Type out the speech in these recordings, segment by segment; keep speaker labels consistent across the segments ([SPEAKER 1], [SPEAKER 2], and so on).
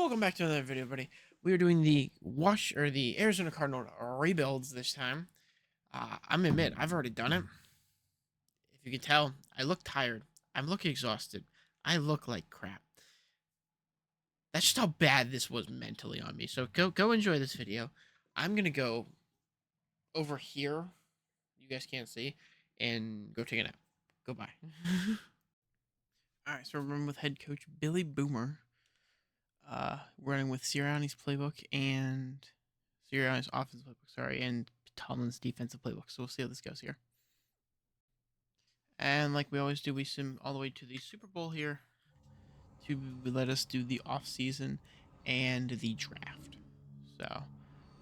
[SPEAKER 1] Welcome back to another video, buddy. We are doing the Arizona Cardinal rebuilds this time. I'm gonna admit, I've already done it. If you can tell, I look tired. I'm looking exhausted. I look like crap. That's just how bad this was mentally on me. So go enjoy this video. I'm gonna go over here. You guys can't see, and go take a nap. Goodbye. All right, so we're running with head coach Billy Boomer. Running with Sirianni's playbook and Sirianni's offensive playbook, sorry, and Tomlin's defensive playbook. So we'll see how this goes here. And like we always do, we sim all the way to the Super Bowl here to let us do the off season and the draft. So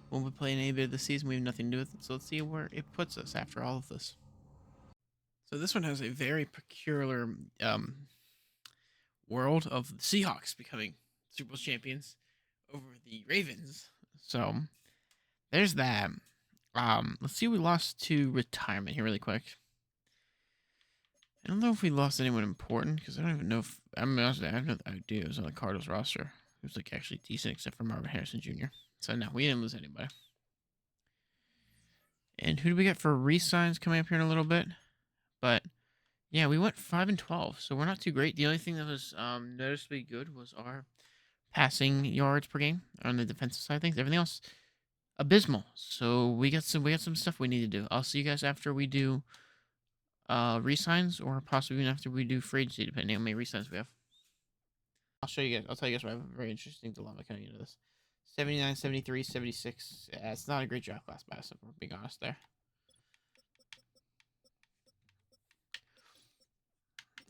[SPEAKER 1] when we play any bit of the season, we have nothing to do with it. So let's see where it puts us after all of this. So this one has a very peculiar world of the Seahawks becoming Super Bowl champions over the Ravens. So there's that. Let's see. We lost to retirement here really quick. I don't know if we lost anyone important because I don't even know if I'm honest. I have no idea who's on the Cardinals roster. Who's like actually decent except for Marvin Harrison Jr. So no, we didn't lose anybody. And who do we get for re-signs coming up here in a little bit? But yeah, we went 5-12, so we're not too great. The only thing that was noticeably good was our passing yards per game on the defensive side of things. Everything else abysmal. So we got some stuff we need to do. I'll see you guys after we do resigns or possibly even after we do free agency, depending on how many resigns we have. I'll show you guys. I'll tell you guys. I have a very interesting dilemma coming into this. 79, 73, 76. It's not a great draft class by us, if we're being honest there.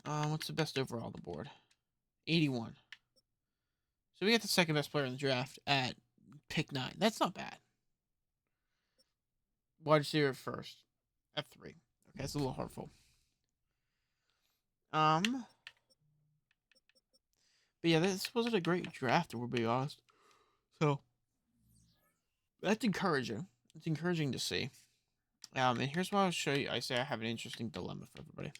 [SPEAKER 1] What's the best overall on the board? 81. So we got the second best player in the draft at pick 9. That's not bad. Wide receiver first at 3. Okay, that's a little hurtful. But yeah, this wasn't a great draft, if we're being honest. So that's encouraging. It's encouraging to see. And here's what I'll show you. I say I have an interesting dilemma for everybody.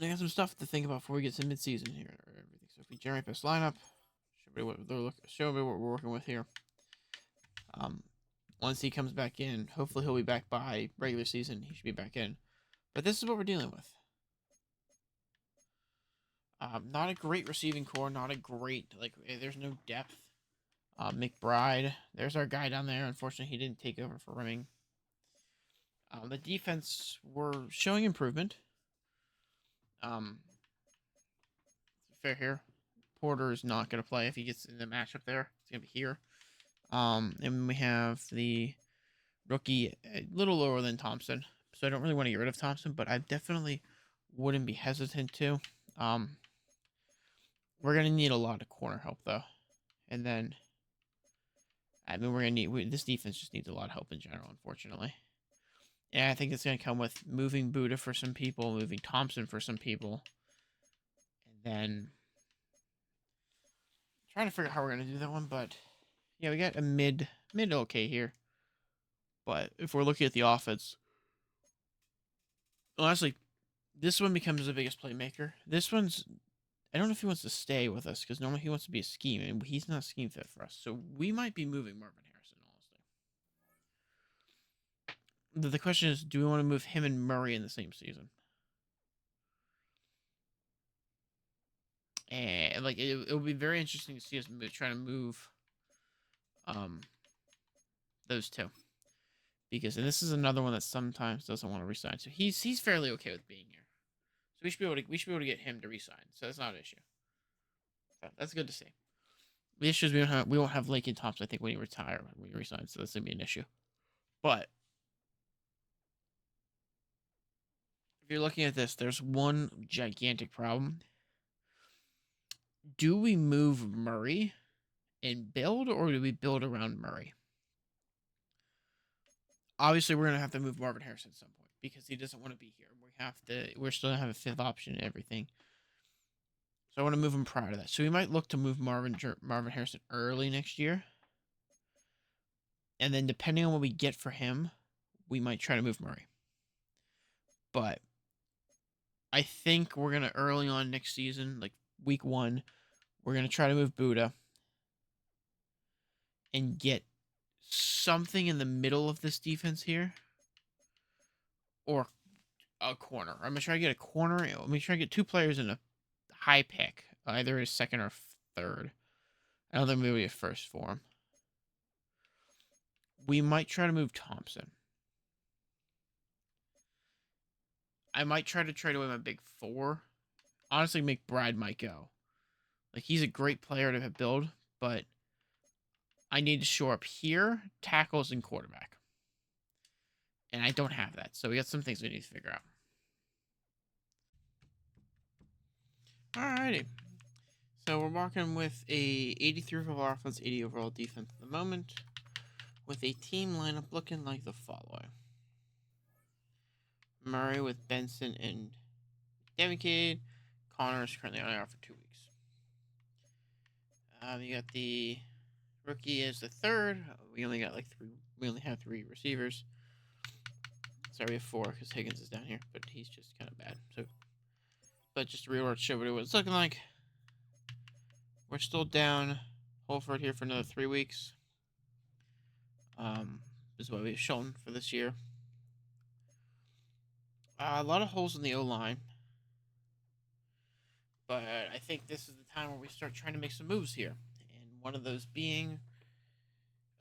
[SPEAKER 1] I got some stuff to think about before we get to mid-season here. Everything. So if we generate best lineup, show me what we're working with here. Once he comes back in, hopefully he'll be back by regular season. He should be back in. But this is what we're dealing with. Not a great receiving core. Not a great, there's no depth. McBride, there's our guy down there. Unfortunately, he didn't take over for Rimming. The defense were showing improvement. Fair here. Porter is not going to play if he gets in the matchup there. It's going to be here. And we have the rookie a little lower than Thompson. So I don't really want to get rid of Thompson, but I definitely wouldn't be hesitant to. We're going to need a lot of corner help, though. And then, we're going to need... this defense just needs a lot of help in general, unfortunately. And I think it's going to come with moving Buddha for some people, moving Thompson for some people. And then... trying to figure out how we're going to do that one, but... yeah, we got a mid okay here. But if we're looking at the offense... honestly, this one becomes the biggest playmaker. This one's... I don't know if he wants to stay with us, because normally he wants to be a scheme, and he's not a scheme fit for us. So we might be moving Marvin Harrison, honestly. The question is, do we want to move him and Murray in the same season? And, it'll be very interesting to see us trying to move those two. Because, and this is another one that sometimes doesn't want to resign. So he's fairly okay with being here. So we should be able to get him to resign. So that's not an issue. So that's good to see. The issue is we won't have Lakin Thompson, I think, when he resigns. So that's gonna be an issue. But if you're looking at this, there's one gigantic problem. Do we move Murray and build, or do we build around Murray? Obviously, we're gonna have to move Marvin Harrison at some point because he doesn't want to be here. We're still gonna have a 5th option and everything. So I want to move him prior to that. So we might look to move Marvin Harrison early next year. And then depending on what we get for him, we might try to move Murray. But I think we're going to early on next season, like week 1, We're going to try to move Buddha and get something in the middle of this defense here. Or a corner. I'm going to try to get a corner. I'm going to try to get 2 players in a high pick. Either a second or third. I don't think maybe a first for him. We might try to move Thompson. I might try to trade away my big 4. Honestly, McBride might go. Like, he's a great player to build, but I need to shore up here, tackles, and quarterback. And I don't have that, so we got some things we need to figure out. Alrighty. So we're walking with a 83 overall offense, 80 overall defense at the moment, with a team lineup looking like the following. Murray with Benson and Demicade. Connor is currently on IR for 2 weeks. You got the rookie as the third. We only got like 3. We only have 3 receivers. Sorry, we have 4 because Higgins is down here, but he's just kind of bad. So, but just to show what it's looking like. We're still down Holford here for another 3 weeks. This is what we've shown for this year. A lot of holes in the O-line. But I think this is the time where we start trying to make some moves here. And one of those being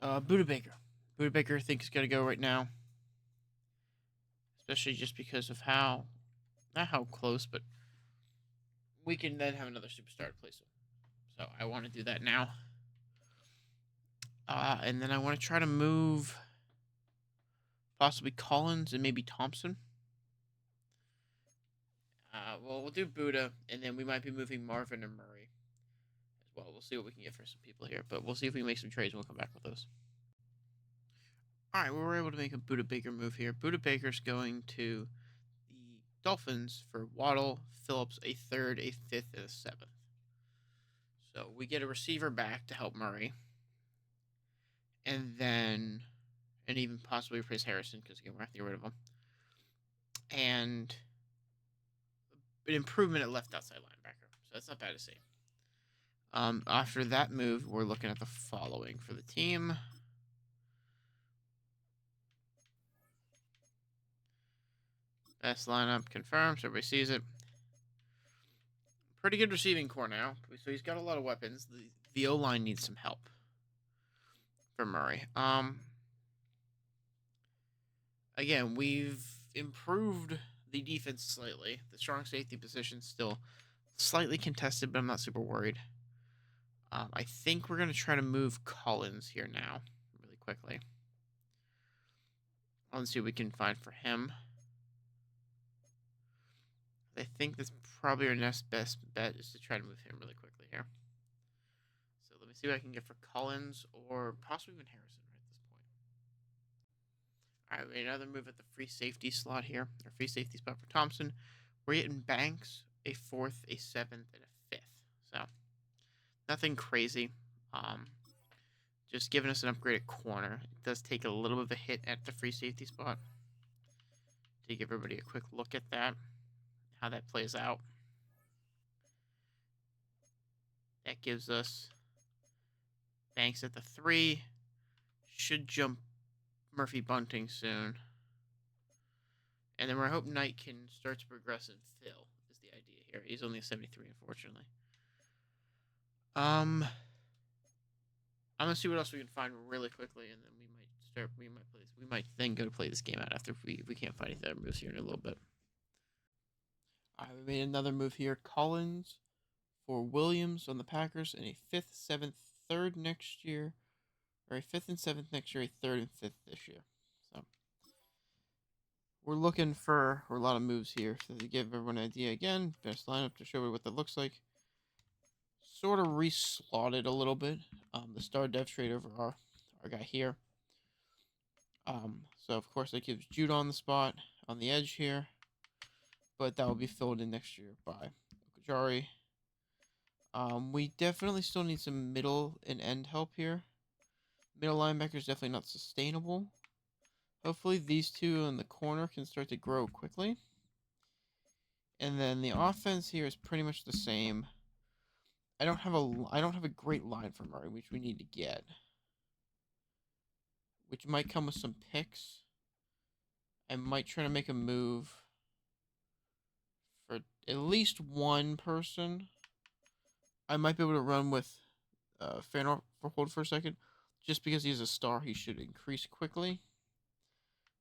[SPEAKER 1] Buda Baker. Buda Baker I think is going to go right now. Especially just because of how, not how close, but we can then have another superstar to place him. So I want to do that now. And then I want to try to move possibly Collins and maybe Thompson. Well, we'll do Buddha, and then we might be moving Marvin and Murray as well. We'll see what we can get for some people here, but we'll see if we can make some trades and we'll come back with those. All right, we were able to make a Buda Baker move here. Buda Baker's going to the Dolphins for Waddle, Phillips, a 3rd, a 5th, and a 7th. So we get a receiver back to help Murray. And then, and even possibly replace Harrison, because again, we're going to have to get rid of him. And an improvement at left outside linebacker. So that's not bad to see. After that move, we're looking at the following for the team. Best lineup confirmed, so everybody sees it. Pretty good receiving core now. So he's got a lot of weapons. The O-line needs some help for Murray. Again, we've improved the defense slightly. The strong safety position still slightly contested, but I'm not super worried. I think we're going to try to move Collins here now, really quickly. Let's see what we can find for him. I think that's probably our next best bet is to try to move him really quickly here. So let me see what I can get for Collins or possibly even Harrison right at this point. All right, we made another move at the free safety slot here, or free safety spot for Thompson. We're getting Banks, a 4th, a 7th, and a 5th. So nothing crazy. Just giving us an upgraded corner. It does take a little bit of a hit at the free safety spot. To give everybody a quick look at that, how that plays out. That gives us Banks at the 3. Should jump Murphy Bunting soon. And then we're hoping Knight can start to progress and fill is the idea here. He's only a 73, unfortunately. I'm gonna see what else we can find really quickly, and then we might start. We might play this. We might then go to play this game out after we can't find any other moves here in a little bit. All right, we made another move here. Collins for Williams on the Packers, and a 5th, 7th, 3rd next year, or a 5th and 7th next year, a 3rd and 5th this year. So we're looking for a lot of moves here. So to give everyone an idea again, best lineup to show you what that looks like. Sort of re-slotted a little bit. The star dev trade over our guy here. So of course that gives Jude on the spot on the edge here, but that will be filled in next year by Okajari. We definitely still need some middle and end help here. Middle linebacker is definitely not sustainable. Hopefully these 2 in the corner can start to grow quickly. And then the offense here is pretty much the same. I don't have a great line for Murray, which we need to get, which might come with some picks. I might try to make a move for at least one person. I might be able to run with Fanor for hold for a second, just because he's a star. He should increase quickly.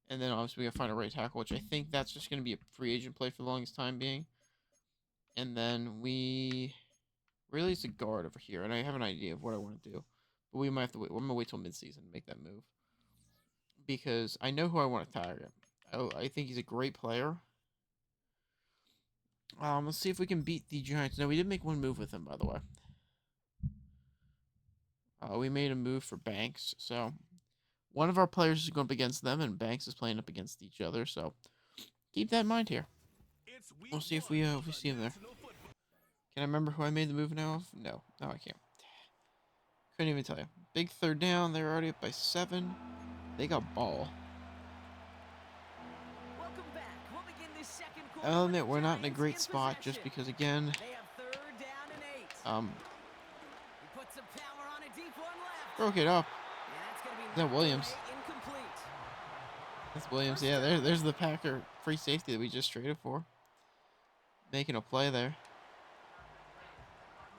[SPEAKER 1] And then obviously we gotta find a right tackle, which I think that's just gonna be a free agent play for the longest time being. And then we release a guard over here, and I have an idea of what I want to do, but we might have to wait. I'm gonna wait till midseason to make that move because I know who I want to target. I think he's a great player. Let's see if we can beat the Giants. No, we did make one move with him, by the way. We made a move for Banks, so one of our players is going up against them, and Banks is playing up against each other. So keep that in mind here. We'll see if we see him there. Can I remember who I made the move now? No, I can't. Couldn't even tell you. Big third down. They're already up by 7. They got ball. I'll admit we're not in a great spot just because again, broke it up. Is that Williams? That's Williams. Yeah, there's the Packer free safety that we just traded for. Making a play there.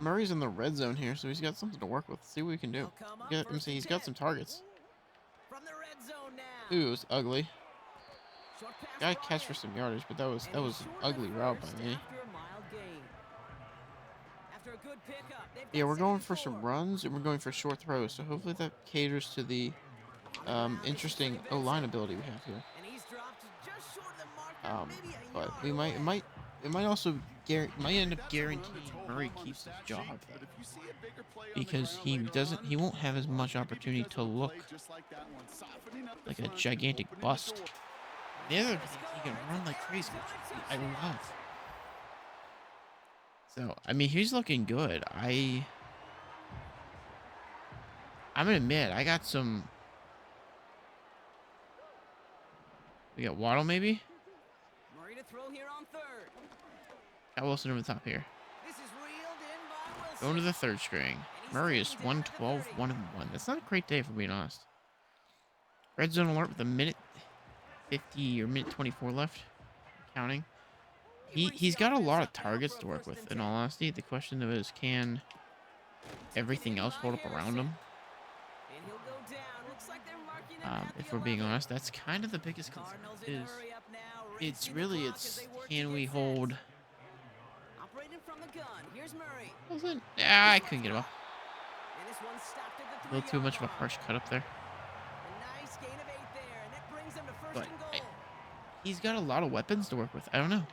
[SPEAKER 1] Murray's in the red zone here, so he's got something to work with. See what we can do. Let me see. He's got some targets. Ooh, it was ugly. Got to catch for some yardage, but that was an ugly route by me. Yeah, we're going for some runs and we're going for short throws, so hopefully that caters to the interesting O-line ability we have here. But it might also might end up guaranteeing Murray keeps his job because he won't have as much opportunity to look like a gigantic bust. The other thing is he can run like crazy, which I love. So I mean he's looking good. I'm gonna admit I got some. We got Waddle maybe. Got Wilson over the top here. Going to the third string. Murray is 112, 1-1. That's not a great day, for being honest. Red zone alert with a minute 50 or minute 24 left. Counting. He's got a lot of targets to work with, in all honesty. The question though is, can everything else hold up around him? If we're being honest, that's kind of the biggest concern. It's can we hold? I couldn't get him up. A little too much of a harsh cut up there. But he's got a lot of weapons to work with. I don't know.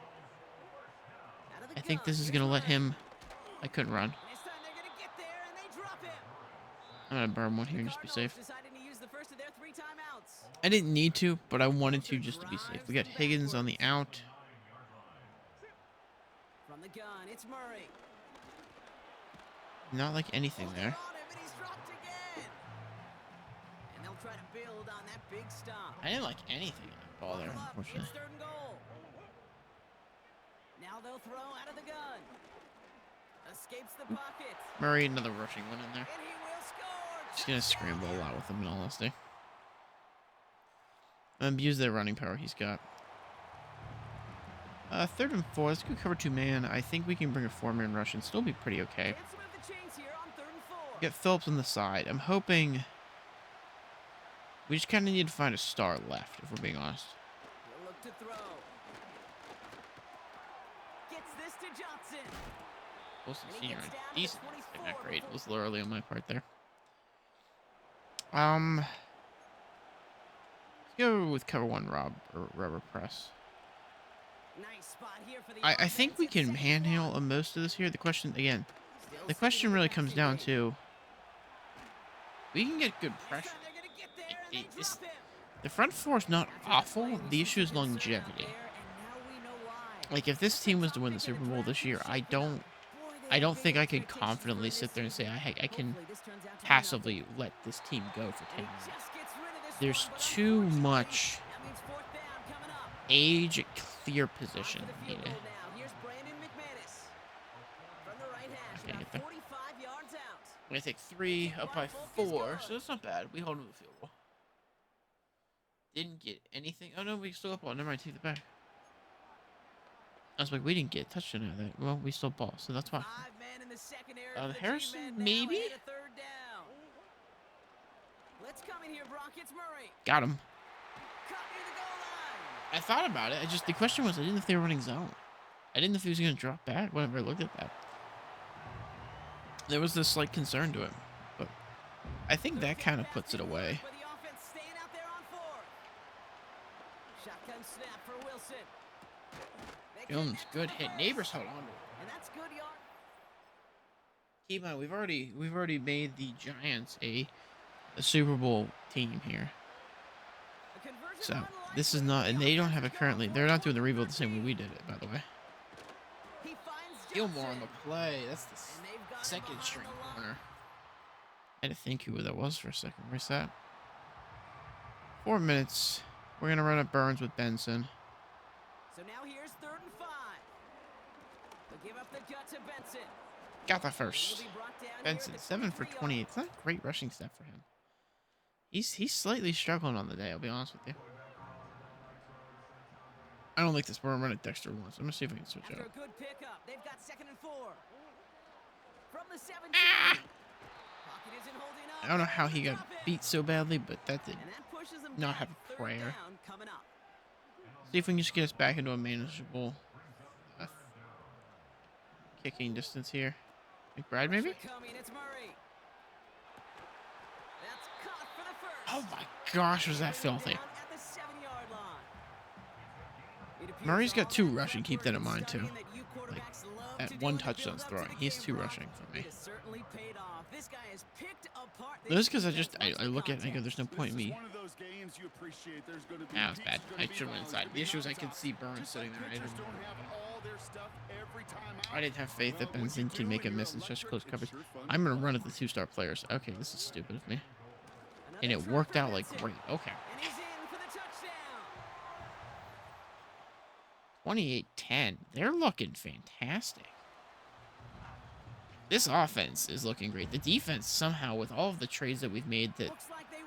[SPEAKER 1] I think this is going to let him. I couldn't run. I'm going to burn one here and just be safe. I didn't need to, but I wanted to just to be safe. We got Higgins on the out. Not like anything there. I didn't like anything in that ball there, unfortunately. Now they'll throw out of the gun. Escapes the pocket. Murray, another rushing one in there. Just gonna scramble a lot with him, in all honesty. Use that running power he's got. 3rd and 4. Let's go cover 2-man. I think we can bring a 4-man rush and still be pretty okay. Get Phillips on the side. I'm hoping we just kind of need to find a star left, if we're being honest. Wilson Senior, decent. Not great. It was a little early on my part there. Let's go with cover 1, rubber press. I think we can handle most of this here. The question really comes down to we can get good pressure. The front four is not awful. The issue is longevity. Like if this team was to win the Super Bowl this year, I don't think I could confidently sit there and say I can passively let this team go for 10 years. There's too much age at clear position needed. Okay, get there. We're gonna take 3, up by 4, so that's not bad. We hold him to the field goal. Didn't get anything. Oh no, we still got ball. Never mind, take it back. I was like, we didn't get a touchdown out of that. Well, we still ball, so that's why. Harrison, maybe?
[SPEAKER 2] Let's come in here, Brock. It's Murray.
[SPEAKER 1] Got him. I thought about it. The question was, I didn't know if they were running zone. I didn't know if he was going to drop back whenever I looked at that. There was this slight concern to it, but I think that kind of puts it away. Jones, good hit. Neighbors held on to it. Keep in mind, we've already made the Giants a Super Bowl team here. So this is not, and they don't have it currently. They're not doing the rebuild the same way we did it, by the way. Gilmore on the play. That's the second string corner. I had to think who that was for a second. Where's that? 4 minutes. We're gonna run at Burns with Benson.
[SPEAKER 2] So now here's 3rd and 5. They'll give up the gut to Benson.
[SPEAKER 1] Got the first. Benson, 7 for 28. It's not a great rushing step for him. He's slightly struggling on the day, I'll be honest with you. I don't like this. We're gonna run it Dexter once. I'm gonna see if I can switch out.
[SPEAKER 2] A good pickup. They've got 2nd and 4. From the 17. Pocket isn't holding up.
[SPEAKER 1] I don't know how he got beat so badly, but that did not have a prayer. See if we can just get us back into a manageable kicking distance here. McBride, maybe? Oh my gosh, was that filthy. Murray's got 2 rushing. Keep that in mind, too. Like, at 1 touchdown's throwing. He's 2 rushing for me. This is because I look at it and I go, there's no point in me. That was bad. I should have went inside. The issue is I could see Burns sitting there. I didn't have faith that Benson can make a miss in such close coverage. I'm going to run at the 2-star players. Okay, this is stupid of me. And it worked out like great. Okay. 28-10. They're looking fantastic. This offense is looking great. The defense, somehow, with all of the trades that we've made that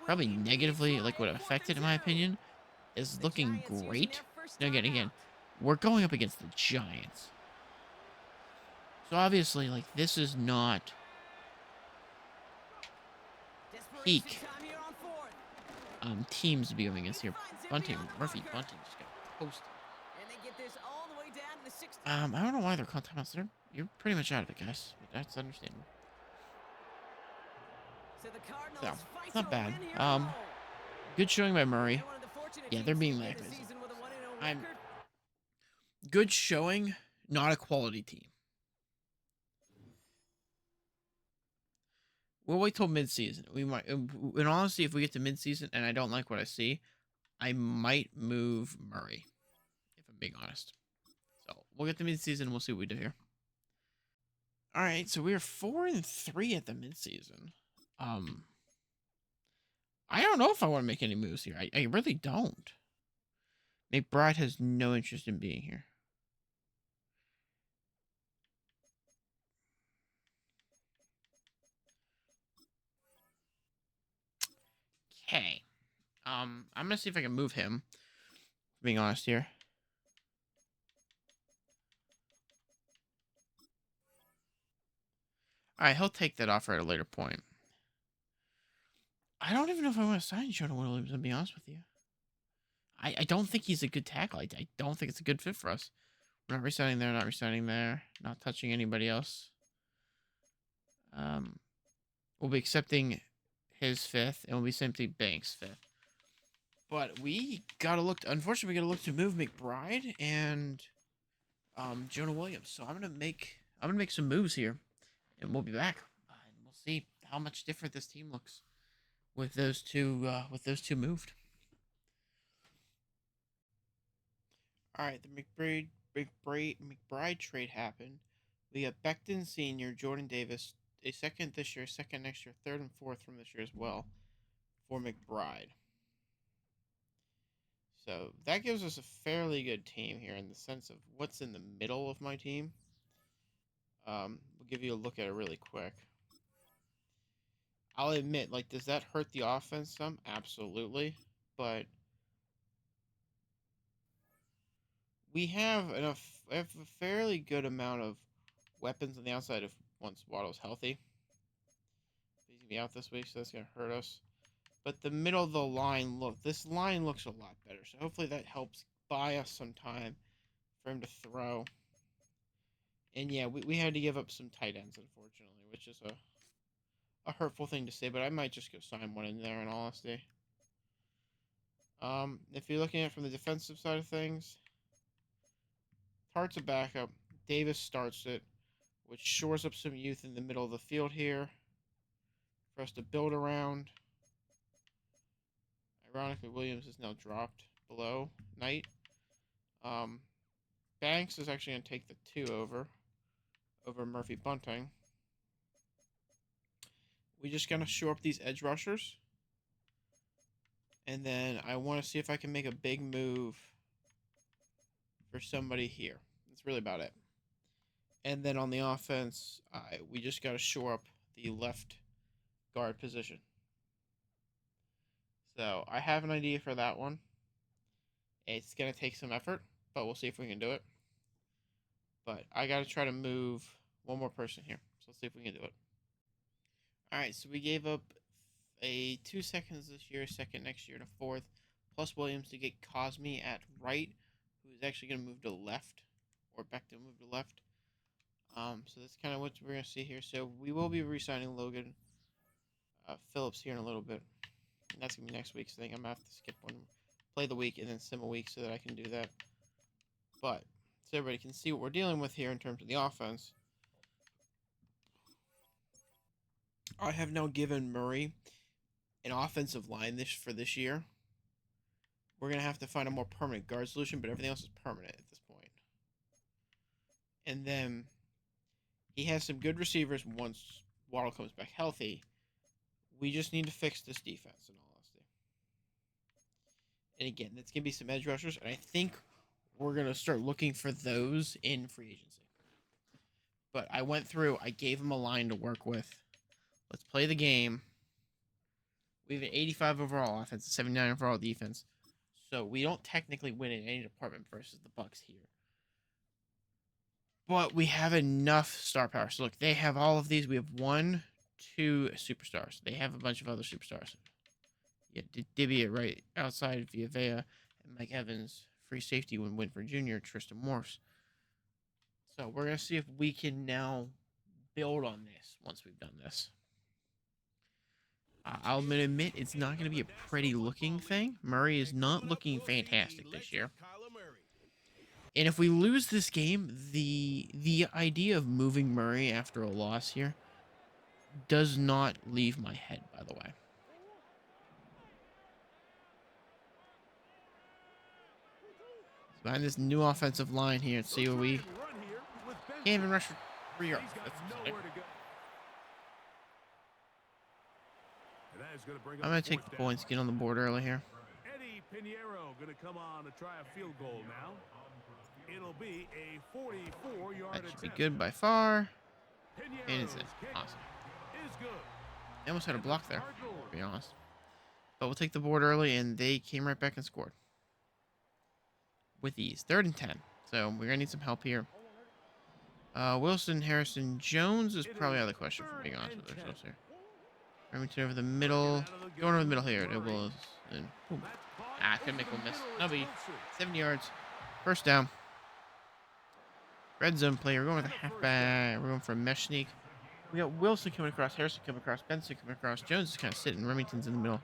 [SPEAKER 1] probably negatively, like, would have affected, in my opinion, is looking great. Now, again, we're going up against the Giants. So, obviously, like, this is not peak teams to be going against here. Bunting, Murphy Bunting just got posted. I don't know why they're calling timeouts. You're pretty much out of it, guys. But that's understandable. So, it's not bad. Good showing by Murray. Yeah, they're being lackluster. Good showing, not a quality team. We'll wait till mid-season. We might, in honesty, if we get to mid-season and I don't like what I see, I might move Murray, if I'm being honest. So we'll get to mid-season. We'll see what we do here. All right, so we are 4-3 at the mid-season. I don't know if I want to make any moves here. I really don't. McBride has no interest in being here. Okay. I'm gonna see if I can move him. Being honest here. Alright, he'll take that offer at a later point. I don't even know if I want to sign Jonah Williams, to be honest with you. I don't think he's a good tackle. I don't think it's a good fit for us. We're not resigning there, not resigning there, not touching anybody else. We'll be accepting his 5th, and we'll be accepting Banks' 5th. But we gotta look. Unfortunately, we gotta look to move McBride and Jonah Williams. So I'm gonna make some moves here, and we'll be back. And we'll see how much different this team looks with those two moved. All right, the McBride trade happened. We got Becton Sr., Jordan Davis, a 2nd this year, 2nd next year, 3rd and 4th from this year as well for McBride. So that gives us a fairly good team here in the sense of what's in the middle of my team. We'll give you a look at it really quick. I'll admit, like, does that hurt the offense some? Absolutely. But we have a fairly good amount of weapons on the outside if once Waddle's healthy. He's gonna be out this week, so that's gonna hurt us. But the middle of the line, this line looks a lot better. So hopefully that helps buy us some time for him to throw. And yeah, we had to give up some tight ends, unfortunately, which is a hurtful thing to say, but I might just go sign one in there, in all honesty. If you're looking at it from the defensive side of things, Hart's a backup. Davis starts it, which shores up some youth in the middle of the field here for us to build around. Ironically, Williams is now dropped below Knight. Banks is actually going to take the 2 over Murphy Bunting. We just going to shore up these edge rushers. And then I want to see if I can make a big move for somebody here. That's really about it. And then on the offense, we just got to shore up the left guard position. So I have an idea for that one. It's going to take some effort, but we'll see if we can do it. But I got to try to move one more person here. So let's see if we can do it. All right, so we gave up a 2 seconds this year, second next year, and a fourth, plus Williams to get Cosme at right, who's actually going to move to left, or back to move to left. So that's kind of what we're going to see here. So we will be re-signing Logan Phillips here in a little bit. And that's going to be next week's thing. I'm going to have to skip one, play the week, and then sim a week so that I can do that. But, so everybody can see what we're dealing with here in terms of the offense. I have now given Murray an offensive line for this year. We're going to have to find a more permanent guard solution, but everything else is permanent at this point. And then he has some good receivers once Waddle comes back healthy. We just need to fix this defense, in all honesty. And again, that's going to be some edge rushers, and I think we're going to start looking for those in free agency. But I went through, I gave him a line to work with. Let's play the game. We have an 85 overall offense, 79 overall defense. So we don't technically win in any department versus the Bucks here. But we have enough star power. So look, they have all of these. We have 1, 2 superstars. They have a bunch of other superstars. Yeah, Dibby right outside via Vea and Mike Evans. Free safety when Winford Jr., Tristan Morse. So we're going to see if we can now build on this once we've done this. I'll admit it's not going to be a pretty looking thing. Murray is not looking fantastic this year. And if we lose this game, the idea of moving Murray after a loss here does not leave my head, by the way. So behind this new offensive line here, let's see what we can't even rush for 3 yards. I'm going to take the points, get on the board early here.
[SPEAKER 3] Eddie Pinheiro going to come on to try a field goal now. It'll be a 44-yard
[SPEAKER 1] That should be good by far. And it's in. Awesome. They almost had a block there, to be honest. But we'll take the board early, and they came right back and scored. With ease. 3rd and 10. So we're going to need some help here. Wilson, Harrison, Jones is probably out of the question, for being honest with ourselves here. Remington over the middle. Going over the middle here. It was. And boom. Couldn't make one miss. No biggie. 7 yards. 1st down. Red zone play. We're going with a halfback. We're going for a mesh sneak. We got Wilson coming across, Harrison coming across, Benson coming across. Jones is kind of sitting. Remington's in the middle.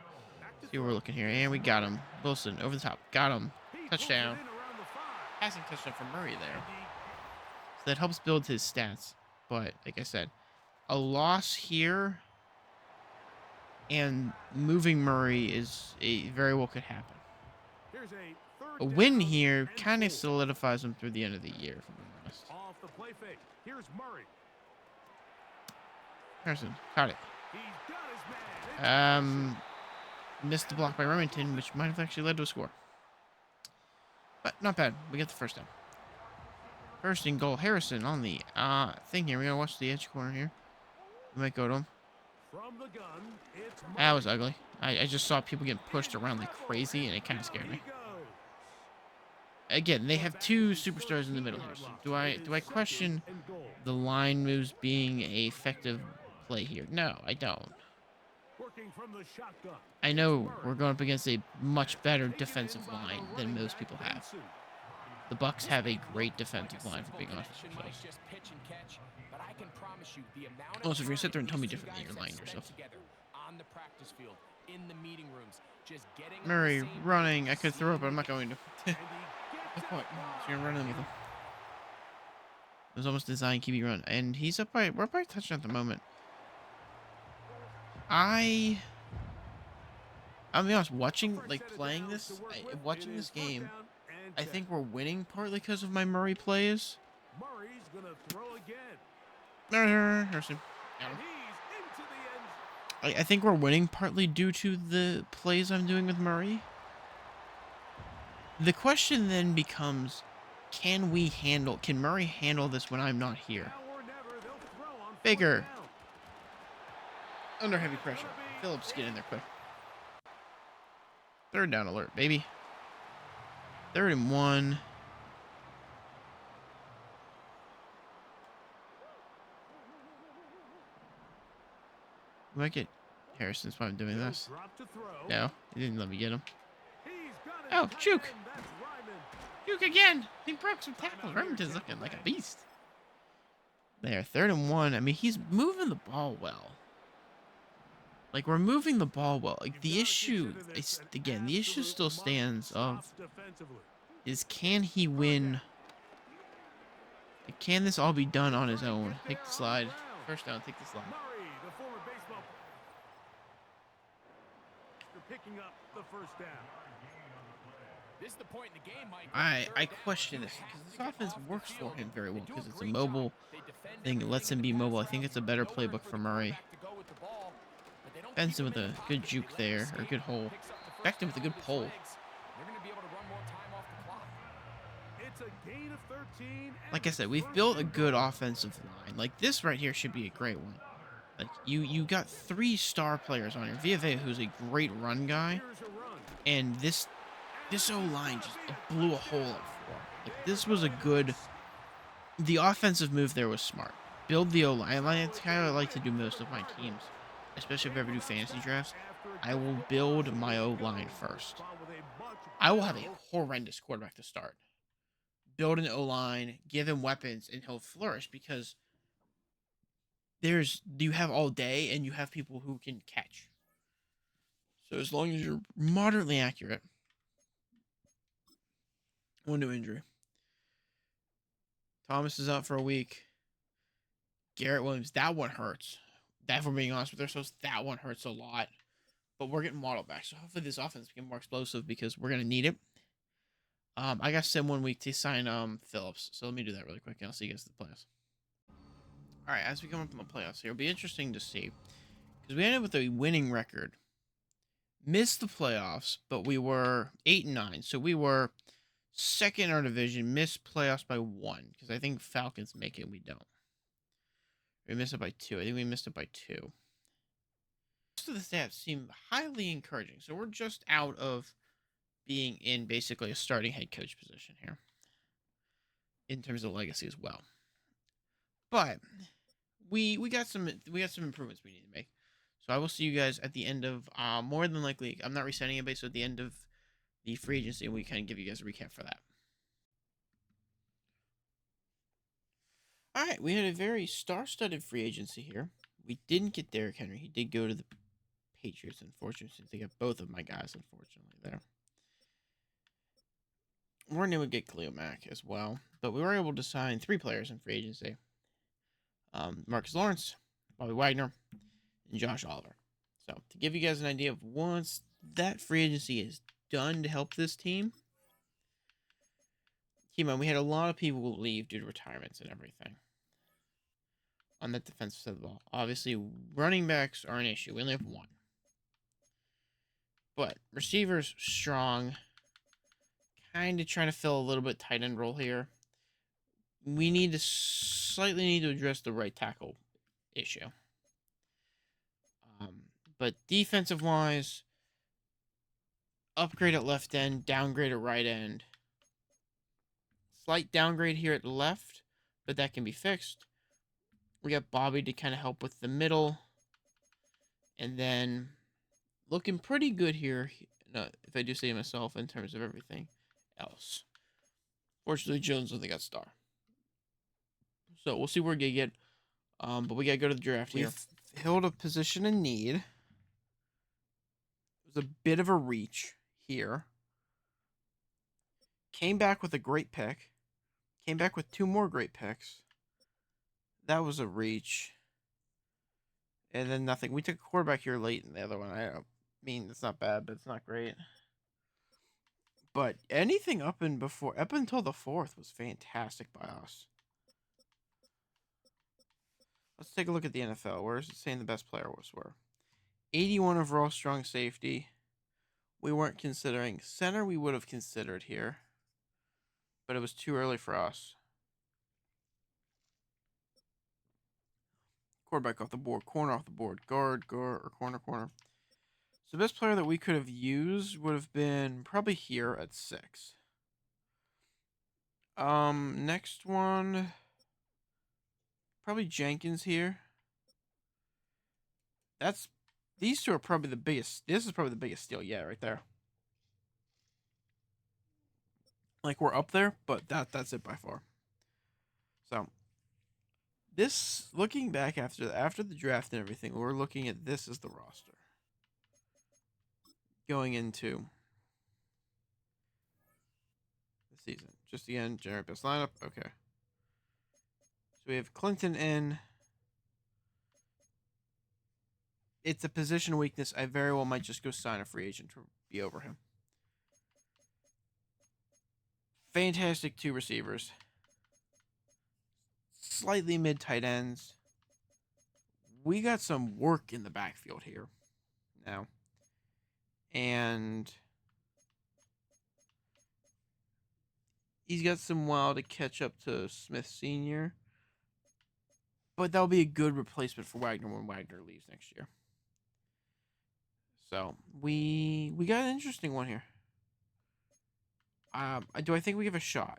[SPEAKER 1] See what we're looking here. And we got him. Wilson over the top. Got him. Touchdown. Passing touchdown from Murray there. So that helps build his stats. But, like I said, a loss here and moving Murray is very well could happen. A win here kind of solidifies him through the end of the year, if I'm being honest.
[SPEAKER 3] Off the play fake. Here's Murray.
[SPEAKER 1] Harrison caught it. Missed the block by Remington, which might have actually led to a score. But not bad. We get the 1st down. 1st and goal. Harrison on the thing here. We're going to watch the edge corner here. We might go to him.
[SPEAKER 3] From the gun, it's
[SPEAKER 1] That was
[SPEAKER 3] Murray.
[SPEAKER 1] ugly. I just saw people getting pushed around like crazy, and it kind of scared me. Again, they have two superstars in the middle here. So do I question the line moves being a effective play here? No, I don't.
[SPEAKER 3] Working from the shotgun.
[SPEAKER 1] I
[SPEAKER 3] It's
[SPEAKER 1] know we're
[SPEAKER 3] Murray.
[SPEAKER 1] going up against a much better
[SPEAKER 3] Taken in
[SPEAKER 1] defensive
[SPEAKER 3] by
[SPEAKER 1] line
[SPEAKER 3] the
[SPEAKER 1] than
[SPEAKER 3] running
[SPEAKER 1] most
[SPEAKER 3] back,
[SPEAKER 1] people have.
[SPEAKER 3] Benson.
[SPEAKER 1] The Bucks
[SPEAKER 4] This
[SPEAKER 1] have a
[SPEAKER 4] may look
[SPEAKER 1] great
[SPEAKER 4] like
[SPEAKER 1] defensive
[SPEAKER 4] a
[SPEAKER 1] line, for
[SPEAKER 4] simple
[SPEAKER 1] being honest with
[SPEAKER 4] connection, like
[SPEAKER 1] yourselves.
[SPEAKER 4] just pitch and catch, but I can promise you the amount of
[SPEAKER 1] Also, if you're gonna sit
[SPEAKER 4] time
[SPEAKER 1] there and tell me
[SPEAKER 4] these two
[SPEAKER 1] differently,
[SPEAKER 4] guys
[SPEAKER 1] you're
[SPEAKER 4] have
[SPEAKER 1] lying to
[SPEAKER 4] spent
[SPEAKER 1] yourself.
[SPEAKER 4] together on the practice field, in the meeting rooms, just getting on the
[SPEAKER 1] Murray
[SPEAKER 4] same
[SPEAKER 1] running. I
[SPEAKER 4] page,
[SPEAKER 1] could throw it,
[SPEAKER 4] seeing
[SPEAKER 1] but I'm
[SPEAKER 4] the
[SPEAKER 1] not going to.
[SPEAKER 3] And he
[SPEAKER 1] No
[SPEAKER 3] gets
[SPEAKER 1] point.
[SPEAKER 3] out
[SPEAKER 1] So you're running with him.
[SPEAKER 3] wide.
[SPEAKER 1] It was almost designed QB run, and he's up by we're up by a touchdown at the moment. I'll be honest, watching playing this, watching this game, I think we're winning partly because of my Murray plays.
[SPEAKER 3] Murray's gonna throw again.
[SPEAKER 1] Here's him. Got
[SPEAKER 3] And
[SPEAKER 1] him.
[SPEAKER 3] he's into the end.
[SPEAKER 1] I think we're winning partly due to the plays I'm doing with Murray. The question then becomes, can Murray handle this when I'm not here?
[SPEAKER 3] Now or never, they'll throw on fourth
[SPEAKER 1] Bigger.
[SPEAKER 3] down.
[SPEAKER 1] Under heavy pressure. Phillips, get in there quick. Third down alert, baby. 3rd and 1. We might get Harrison's why I'm doing this.
[SPEAKER 3] Drop to throw.
[SPEAKER 1] No, he didn't let me get him.
[SPEAKER 3] He's got it.
[SPEAKER 1] Oh,
[SPEAKER 3] Tight
[SPEAKER 1] juke.
[SPEAKER 3] end. That's Ryman.
[SPEAKER 1] Juke again. He broke some tackles. Remington's looking like a beast. There, 3rd and 1. I mean, he's moving the ball well. Like, we're moving the ball well. Like, the issue is, again, the issue still stands of, is can he win? Can this all be done on his own? Take the slide. First down, take the slide.
[SPEAKER 3] Murray, the former baseball picking up the first down.
[SPEAKER 4] This is the point in the game, Mike.
[SPEAKER 1] I question this because this offense works for him very well because it's a mobile thing. It lets him be mobile. I think it's a better playbook for Murray. Benson with a good juke there, or a good hole. Becton with a good pull.
[SPEAKER 4] They're going to be able to run more time off the clock.
[SPEAKER 3] It's a gain of 13.
[SPEAKER 1] Like I said, we've built a good offensive line. Like this right here should be a great one. Like you got 3 star players on here. Villa, who's a great run guy, and this O-line just blew a hole up for him. Like, this was a good... The offensive move there was smart. Build the O-line. It's kind of what I like to do most of my teams, especially if I ever do fantasy drafts. I will build my O-line first. I will have a horrendous quarterback to start. Build an O-line, give him weapons, and he'll flourish because you have all day and you have people who can catch. So as long as you're moderately accurate... One new injury. Thomas is out for a week. Garrett Williams, that one hurts. That, if we're being honest with ourselves, that one hurts a lot. But we're getting Waddle back, so hopefully this offense can get more explosive because we're gonna need it. I got Sim 1 week to sign Phillips, so let me do that really quick, and I'll see you guys in the playoffs. All right, as we come up in the playoffs here, it'll be interesting to see because we ended with a winning record. Missed the playoffs, but we were 8-9, so we were second in our division, missed playoffs by 1, because I think Falcons make it, we don't. We missed it by 2. I think we missed it by 2. Most of the stats seem highly encouraging, so we're just out of being in basically a starting head coach position here, in terms of legacy as well. But we got some improvements we need to make. So I will see you guys at the end of more than likely. I'm not resetting anybody, so at the end of the free agency, we kind of give you guys a recap for that. All right, we had a very star-studded free agency here. We didn't get Derrick Henry. He did go to the Patriots, unfortunately, since they got both of my guys, unfortunately, there. We weren't able to get Khalil Mack as well, but we were able to sign 3 players in free agency. Marcus Lawrence, Bobby Wagner, and Josh Oliver. So, to give you guys an idea of once that free agency is done to help this team, keep in mind, we had a lot of people leave due to retirements and everything on that defensive side of the ball. Obviously, running backs are an issue. We only have 1. But receivers, strong. Kind of trying to fill a little bit tight end role here. We slightly need to address the right tackle issue. But defensive wise, upgrade at left end, downgrade at right end. Slight downgrade here at the left, but that can be fixed. We got Bobby to kind of help with the middle. And then looking pretty good here, if I do say myself, in terms of everything else. Fortunately, Jones only got star. So we'll see where we get. But we got to go to the draft here. We've held a position in need. It was a bit of a reach here. Came back with a great pick. Came back with 2 more great picks. That was a reach. And then nothing. We took a quarterback here late in the other one. I mean, it's not bad, but it's not great. But anything up until the 4th was fantastic by us. Let's take a look at the NFL. Where is it saying the best player was where? 81 overall strong safety. We weren't considering center. We would have considered here, but it was too early for us. Quarterback off the board, corner off the board, guard, or corner. So the best player that we could have used would have been probably here at 6. Next one, probably Jenkins here. These two are probably the biggest. This is probably the biggest steal yet, right there. Like, we're up there, but that's it by far. So this, looking back after the draft and everything, we're looking at this as the roster going into the season. Just again, generate best lineup. Okay. So we have Clinton in. It's a position weakness. I very well might just go sign a free agent to be over him. Fantastic 2 receivers. Slightly mid tight ends. We got some work in the backfield here now. And he's got some while to catch up to Smith Sr. But that'll be a good replacement for Wagner when Wagner leaves next year. So we got an interesting one here. Do I think we have a shot?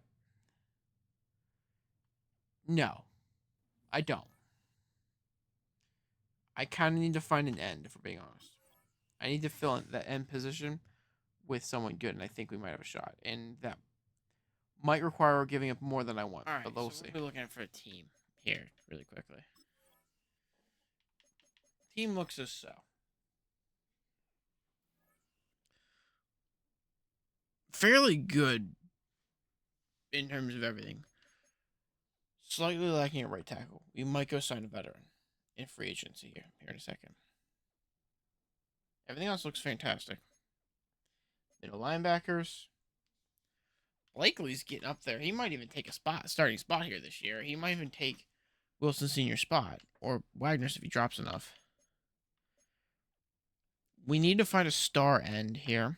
[SPEAKER 1] No, I don't. I kind of need to find an end, if we're being honest. I need to fill in that end position with someone good, and I think we might have a shot. And that might require giving up more than I want. All right, but we'll see. We're looking for a team here really quickly. Team looks as so. Fairly good in terms of everything. Slightly lacking at right tackle. We might go sign a veteran in free agency here in a second. Everything else looks fantastic. Middle linebackers. Blakely's getting up there. He might even take a starting spot here this year. He might even take Wilson Sr.'s spot, or Wagner's if he drops enough. We need to find a star end here.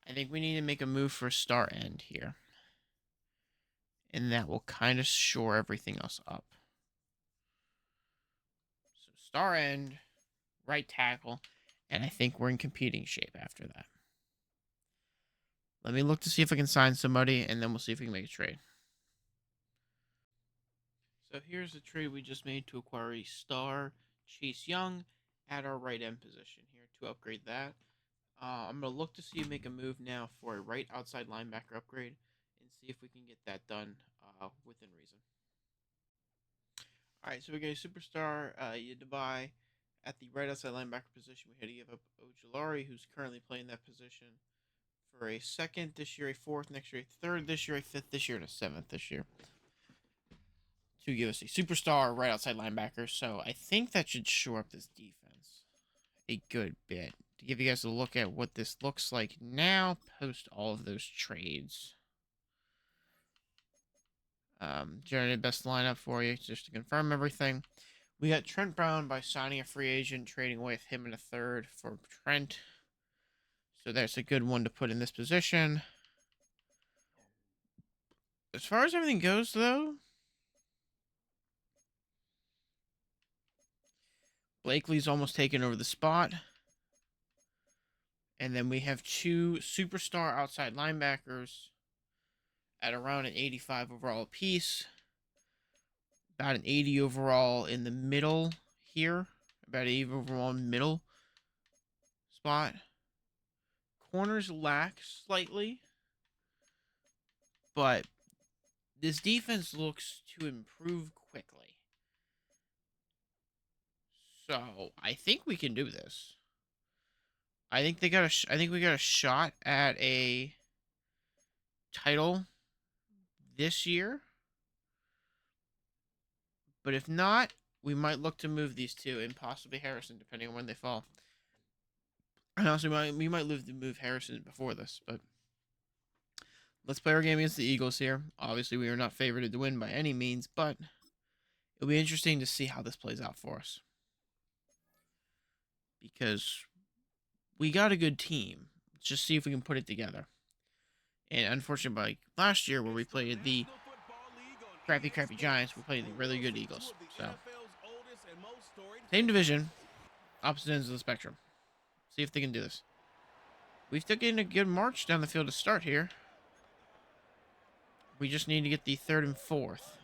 [SPEAKER 1] I think we need to make a move for a star end here. And that will kind of shore everything else up. So star end, right tackle, and I think we're in competing shape after that. Let me look to see if I can sign somebody, and then we'll see if we can make a trade. So here's the trade we just made to acquire a star Chase Young at our right end position here to upgrade that. I'm going to look to see make a move now for a right outside linebacker upgrade and see if we can get that done within reason. All right, so we got a superstar Yadibai at the right outside linebacker position. We had to give up Ojulari, who's currently playing that position, for a 2nd this year, a 4th next year, a 3rd this year, a 5th this year, and a 7th this year, to give us a superstar right outside linebacker. So I think that should shore up this defense a good bit. To give you guys a look at what this looks like now, post all of those trades. Generated best lineup for you, just to confirm everything. We got Trent Brown by signing a free agent, trading away with him in a 3rd for Trent. So that's a good one to put in this position. As far as everything goes, though, Blakely's almost taken over the spot. And then we have two superstar outside linebackers at around an 85 overall apiece. About an 80 overall in the middle here. About an 80 overall middle spot. Corners lack slightly. But this defense looks to improve quickly. So I think we can do this. I think they got I think we got a shot at a title this year. But if not, we might look to move these two and possibly Harrison, depending on when they fall. And also, we might live to move Harrison before this. But let's play our game against the Eagles here. Obviously, we are not favored to win by any means, but it'll be interesting to see how this plays out for us. Because we got a good team. Let's just see if we can put it together. And unfortunately, like last year where we played the crappy Giants, we played the really good Eagles. So, same division, opposite ends of the spectrum. See if they can do this. We've taken a good march down the field to start here. We just need to get the 3rd and 4th.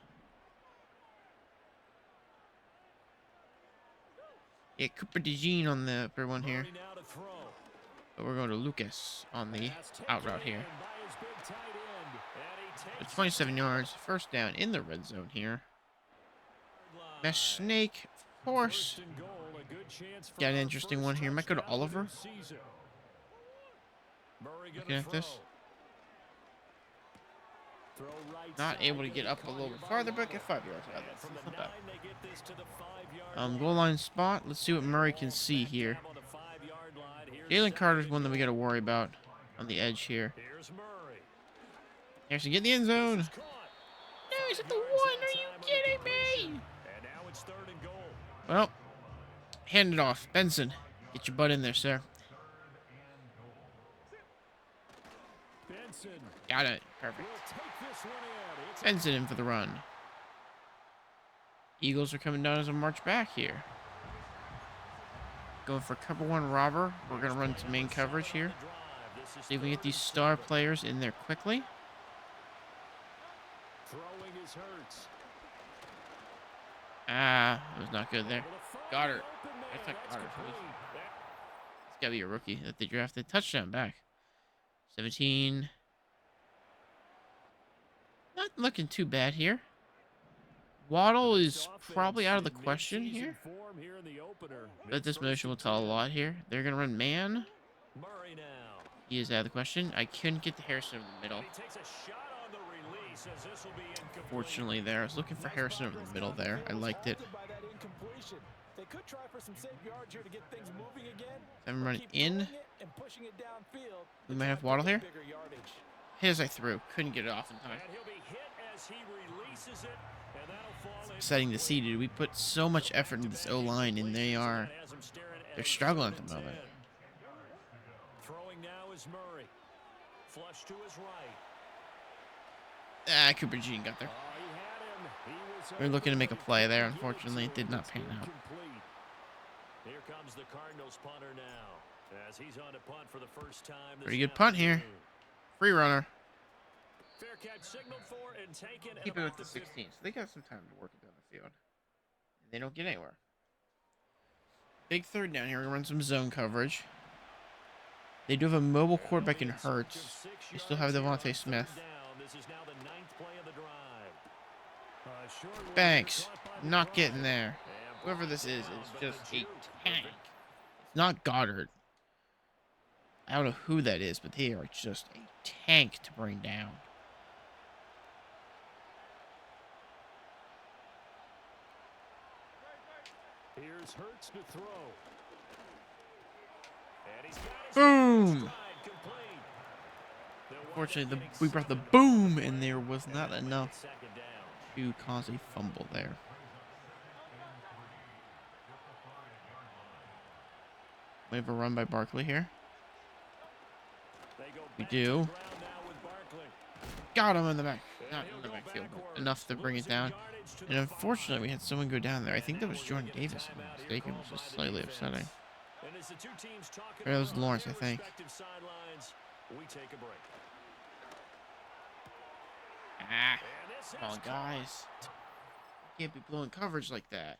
[SPEAKER 1] Yeah, Cooper DeJean on the upper one here. But we're going to Lucas on the out route here. It's 27 yards. First down in the red zone here. Mesh snake, of course. Got an interesting one here. Might go to Oliver. Looking at this. Not able to get up a little bit farther, but get 5 yards out of that. It's not bad. Goal line spot. Let's see what Murray can see here. Jalen Carter's one that we got to worry about on the edge here. Harrison, get in the end zone. No, he's at the 1. Are you kidding me? Well, hand it off. Benson, get your butt in there, sir. Got it. Perfect. Benson in for the run. Eagles are coming down as a march back here. Going for cover 1 robber. We're going to run to main coverage here. See if we can get these star players in there quickly. Ah, it was not good there. Goddard. I took Goddard. It's got to be a rookie that they drafted. Touchdown back. 17. Not looking too bad here. Waddle is probably out of the question here. But this motion will tell a lot here. They're going to run man. He is out of the question. I couldn't get the Harrison over the middle. Fortunately there. I was looking for Harrison over the middle there. I liked it. I'm running in. We might have Waddle here. Hit as I threw. Couldn't get it off in time. Exciting to see, dude. We put so much effort into this O-line, and they're struggling at the moment. Ah, Cooper Jean got there. We were looking to make a play there. Unfortunately, it did not pan out.
[SPEAKER 5] Here comes the Cardinals punter now, as he's on to punt for the first time.
[SPEAKER 1] Pretty good punt here. Free runner.
[SPEAKER 5] Fair catch signaled for and taken.
[SPEAKER 1] Keep it with the 16, so they got some time to work it down the field. And they don't get anywhere. Big 3rd down here. We're going to run some zone coverage. They do have a mobile quarterback in Hurts. They still have Devontae Smith. Banks, not getting there. Whoever this is just a tank. It's not Goddard. I don't know who that is, but they are just a tank to bring down.
[SPEAKER 5] Here's Hurts to throw.
[SPEAKER 1] Boom! Unfortunately, we brought the boom, and there was not enough to cause a fumble there. We have a run by Barkley here. We do. Got him in the back. not a big field goal. Enough to bring it down. And unfortunately, we had someone go down there. I think that was Jordan Davis, if I'm not mistaken, which is slightly upsetting. Or that was Lawrence, I think.
[SPEAKER 5] We take a break.
[SPEAKER 1] Ah, come on, guys. You can't be blowing coverage like that.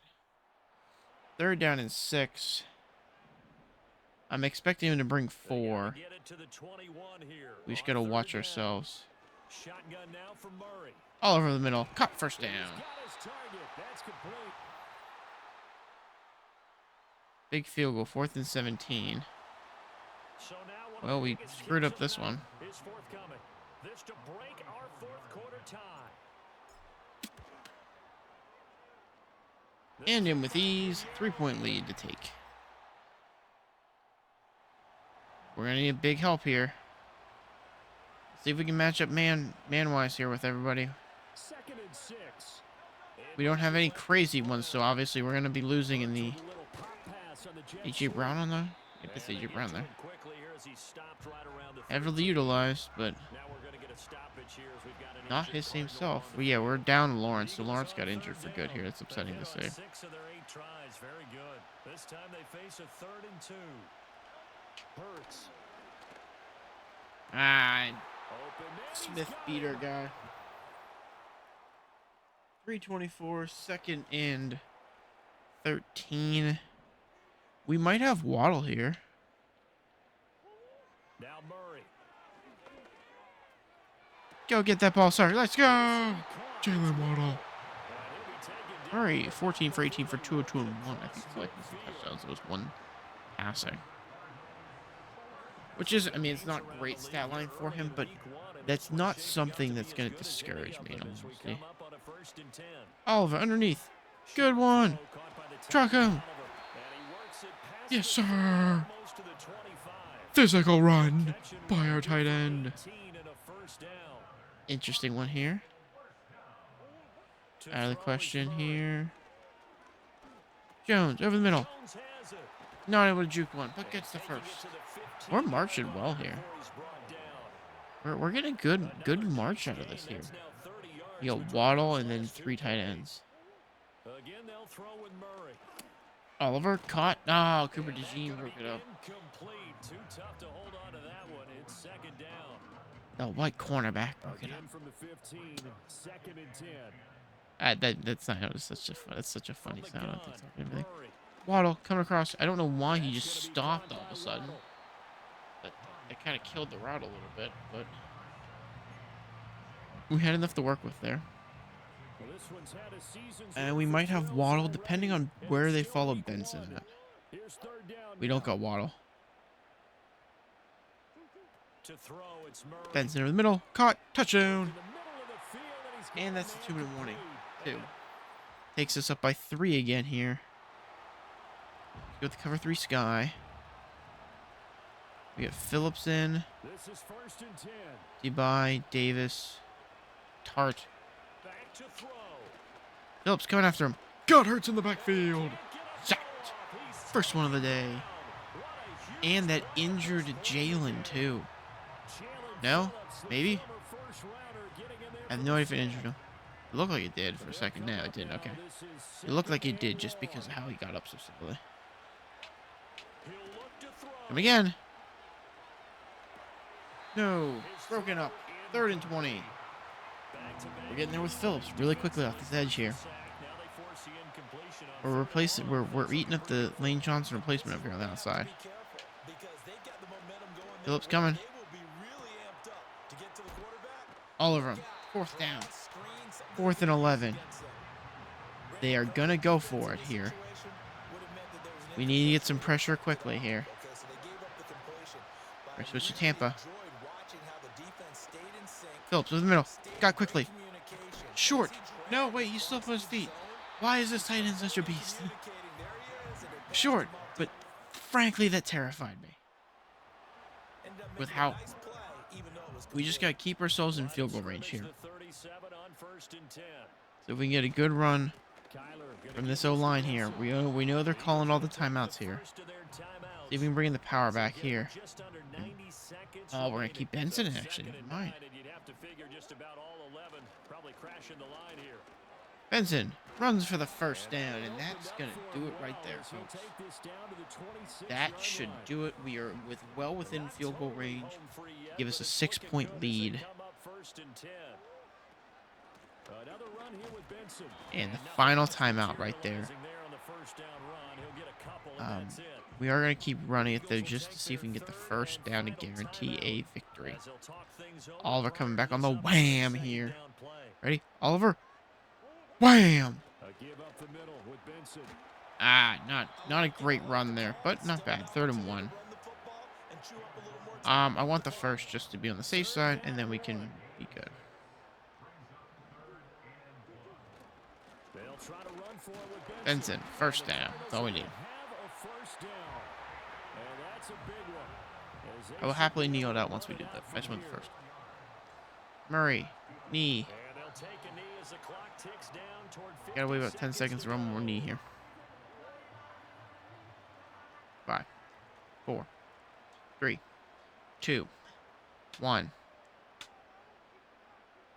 [SPEAKER 1] 3rd down and 6. I'm expecting him to bring 4. We just gotta watch ourselves.
[SPEAKER 5] Shotgun now for Murray.
[SPEAKER 1] All over the middle. Cut, first down.
[SPEAKER 5] That's complete.
[SPEAKER 1] Big field goal, 4th and 17.
[SPEAKER 5] So now
[SPEAKER 1] Well, we screwed up this one.
[SPEAKER 5] is forthcoming. This to break our 4th quarter tie.
[SPEAKER 1] And in with ease, 3-point lead to take. We're gonna need big help here. See if we can match up man-wise here with everybody.
[SPEAKER 5] 2nd and 6.
[SPEAKER 1] We don't have any crazy ones, so obviously we're gonna be losing in the A.J. Brown on the. Yep, it's A.J. Brown there. Heavily utilized, but not his same self. Well, yeah, we're down Lawrence, so Lawrence got injured for good here. That's upsetting to say.
[SPEAKER 5] 6 of their 8 tries, very good. This time they face a 3rd and 2. Hurts.
[SPEAKER 1] Ah, Smith beater guy. 3:24, 2nd and 13. We might have Waddle here.
[SPEAKER 5] Now Murray.
[SPEAKER 1] Go get that ball, sir. Let's go. Jalen Waddle. Murray, 14 for 18 for 202 and 1. I think like touchdowns. It was 1 passing. Which is, I mean, it's not great stat line for him, but that's not something that's going to discourage me, honestly. Oliver, underneath. Good one. Truck him. Yes, sir. Physical run by our tight end. Interesting one here. Out of the question here. Jones, over the middle. Not able to juke one, but gets the first. We're marching well here. We're getting good march out of this here. You got Waddle and then 3 tight ends. Oliver caught. Oh, Cooper DeJean broke it up. The white cornerback broke it up. That's such a funny sound. Waddle coming across. I don't know why he just stopped all of a sudden. That kind of killed the route a little bit, but we had enough to work with there. And we might have Waddle depending on where they follow Benson at. We don't got Waddle. Benson in the middle. Caught. Touchdown. And that's the 2-minute warning, too. Takes us up by 3 again here. Go with the cover 3 Sky. We got Phillips in. Deby, Davis, Tart. Phillips coming after him. God, Hurts in the backfield. Sacked. First one of the day. And that injured Jalen, too. No? Maybe? I have no idea if it injured him. It looked like it did for a second. No, it didn't. Okay. It looked like it did just because of how he got up so simply. Come again. No. Broken up. 3rd and 20. We're getting there with Phillips really quickly off this edge here. We're replacing. We're eating up the Lane Johnson replacement up here on the outside. Phillips coming. All over him. 4th down. 4th and 11. They are gonna go for it here. We need to get some pressure quickly here. We're switch to Tampa. Phillips with the middle. Got quickly. Short. No, wait, he's still up on his feet. Why is this tight end such a beast? Short, but frankly, that terrified me. With how we just gotta keep ourselves in field goal range here. So if we can get a good run from this O-line here, we know they're calling all the timeouts here. See if we can bring in the power back here. Oh, we're gonna keep Benson in, actually. Never mind. Benson runs for the first down, and that's going to do it right there, folks. That should do it. We are well within field goal range to give us a 6-point lead. And the final timeout right there. We are going to keep running it, though, just to see if we can get the first down to guarantee a victory. Oliver coming back on the wham here. Ready? Oliver. Wham! Not a great run there, but not bad. 3rd and 1. I want the first just to be on the safe side, and then we can be good. Benson, first down. That's all we need. I will happily kneel it out once we do that. I just want the first. Murray, knee. Gotta wait about 10 seconds to run one more knee here. 5, 4, 3, 2, 1.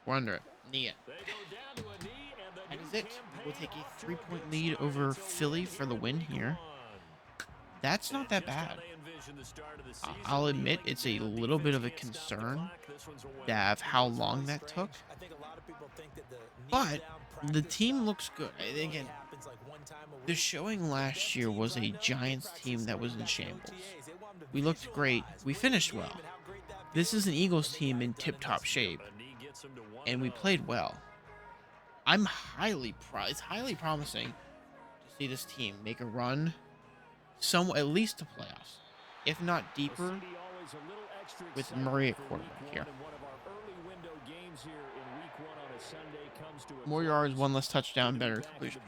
[SPEAKER 1] We're under it. Knee it. That is it. We'll take a 3-point lead over Philly for the win here. That's not that bad. I'll admit it's a little bit of a concern of how long that took. But the team looks good. Again, the showing last year was a Giants team that was in shambles. We looked great. We finished well. This is an Eagles team in tip-top shape, and we played well. It's highly promising to see this team make a run, at least to playoffs, if not deeper, with Murray at quarterback here. More yards, 1 less touchdown, better completion.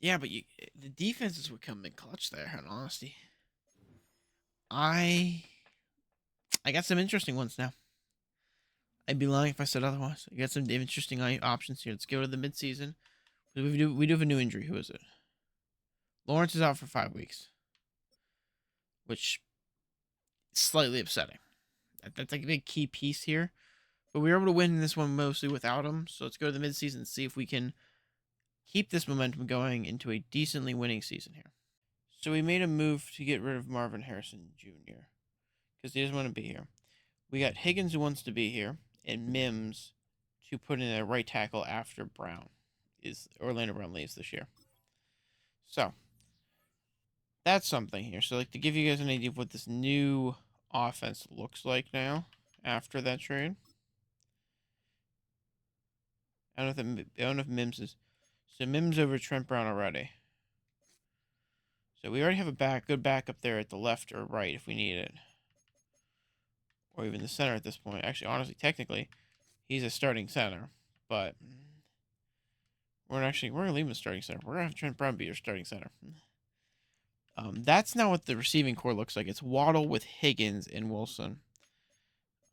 [SPEAKER 1] Yeah, but the defenses would come in clutch there, in honesty. I got some interesting ones now. I'd be lying if I said otherwise. I got some interesting options here. Let's go to the midseason. We do have a new injury. Who is it? Lawrence is out for 5 weeks, which is slightly upsetting. That's like a big key piece here. But we were able to win this one mostly without him. So let's go to the midseason and see if we can keep this momentum going into a decently winning season here. So we made a move to get rid of Marvin Harrison Jr. because he doesn't want to be here. We got Higgins who wants to be here, and Mims to put in a right tackle after Orlando Brown leaves this year. So that's something here. So like to give you guys an idea of what this new offense looks like now after that trade. I don't know if Mims is. So Mims over Trent Brown already. So we already have a good backup there at the left or right if we need it. Or even the center at this point. Actually, honestly, technically, he's a starting center. But we're going to leave him as starting center. We're going to have Trent Brown be your starting center. That's not what the receiving core looks like. It's Waddle with Higgins and Wilson.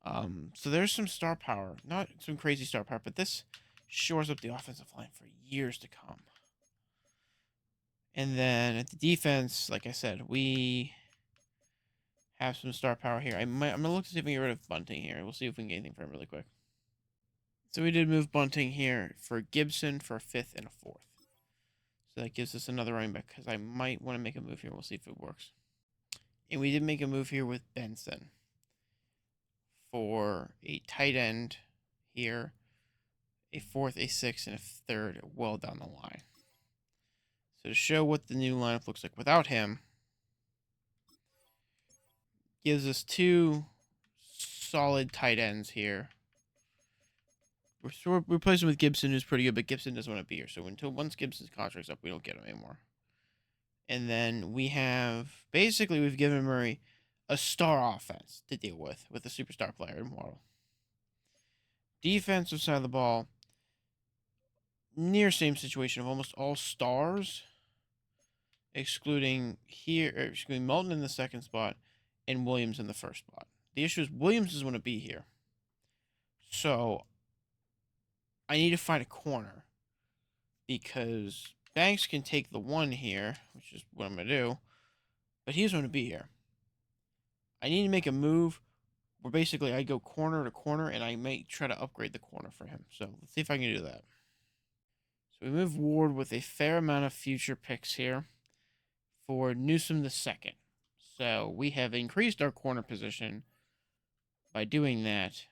[SPEAKER 1] So there's some star power. Not some crazy star power, but this shores up the offensive line for years to come. And then at the defense, like I said, we have some star power here. I'm going to look to see if we can get rid of Bunting here. We'll see if we can get anything from him really quick. So we did move Bunting here for Gibson for a 5th and a 4th. So that gives us another running back because I might want to make a move here. We'll see if it works. And we did make a move here with Benson for a tight end here, a 4th, a 6th, and a 3rd well down the line. So to show what the new lineup looks like without him, gives us 2 solid tight ends here. We're replacing with Gibson, who's pretty good, but Gibson doesn't want to be here. So once Gibson's contract's up, we don't get him anymore. And then we've given Murray a star offense to deal with a superstar player in Waddle. Defensive side of the ball, near same situation of almost all stars, excluding Melton in the 2nd spot and Williams in the 1st spot. The issue is Williams doesn't want to be here. So I need to find a corner because Banks can take the 1 here, which is what I'm going to do, but he doesn't want to be here. I need to make a move we're basically, I go corner to corner, and I may try to upgrade the corner for him. So let's see if I can do that. So we move Ward with a fair amount of future picks here for Newsom II. So we have increased our corner position by doing that.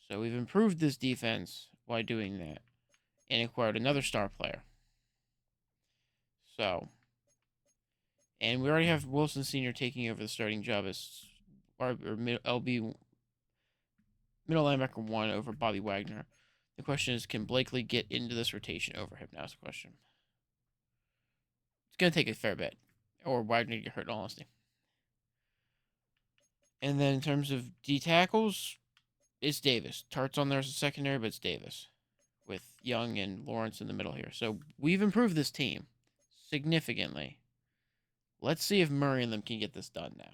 [SPEAKER 1] So we've improved this defense by doing that and acquired another star player. So, and we already have Wilson Sr. taking over the starting job as LB middle linebacker 1 over Bobby Wagner. The question is, can Blakely get into this rotation over him? Now is the question. It's going to take a fair bit, or Wagner to get hurt, in all honesty. And then in terms of D tackles, it's Davis. Tart's on there as a secondary, but it's Davis with Young and Lawrence in the middle here. So we've improved this team significantly. Let's see if Murray and them can get this done now.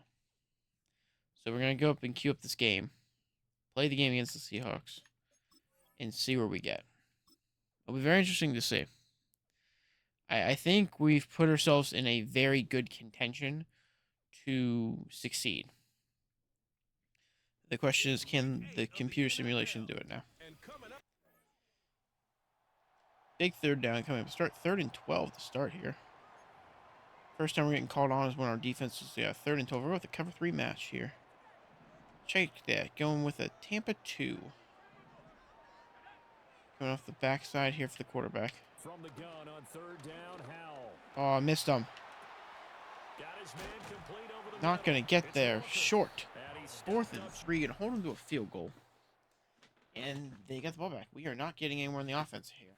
[SPEAKER 1] So we're going to go up and queue up this game, play the game against the Seahawks, and see where we get. It'll be very interesting to see. I think we've put ourselves in a very good contention to succeed. The question is, can the computer simulation do it now? Big third down coming up. Start 3rd and 12 to start here. First time we're getting called on is when our defense is 3rd and 12. We're with a cover 3 match here. Check that. Going with a Tampa 2. Coming off the backside here for the quarterback.
[SPEAKER 5] From the gun on 3rd down, Howell.
[SPEAKER 1] Oh, I missed him.
[SPEAKER 5] Got his man complete over the
[SPEAKER 1] Not going to
[SPEAKER 5] middle.
[SPEAKER 1] get there. Short.
[SPEAKER 5] And he stepped
[SPEAKER 1] 4th and
[SPEAKER 5] up.
[SPEAKER 1] 3. Going to hold him to a field goal. And they get the ball back. We are not getting anywhere in the offense here.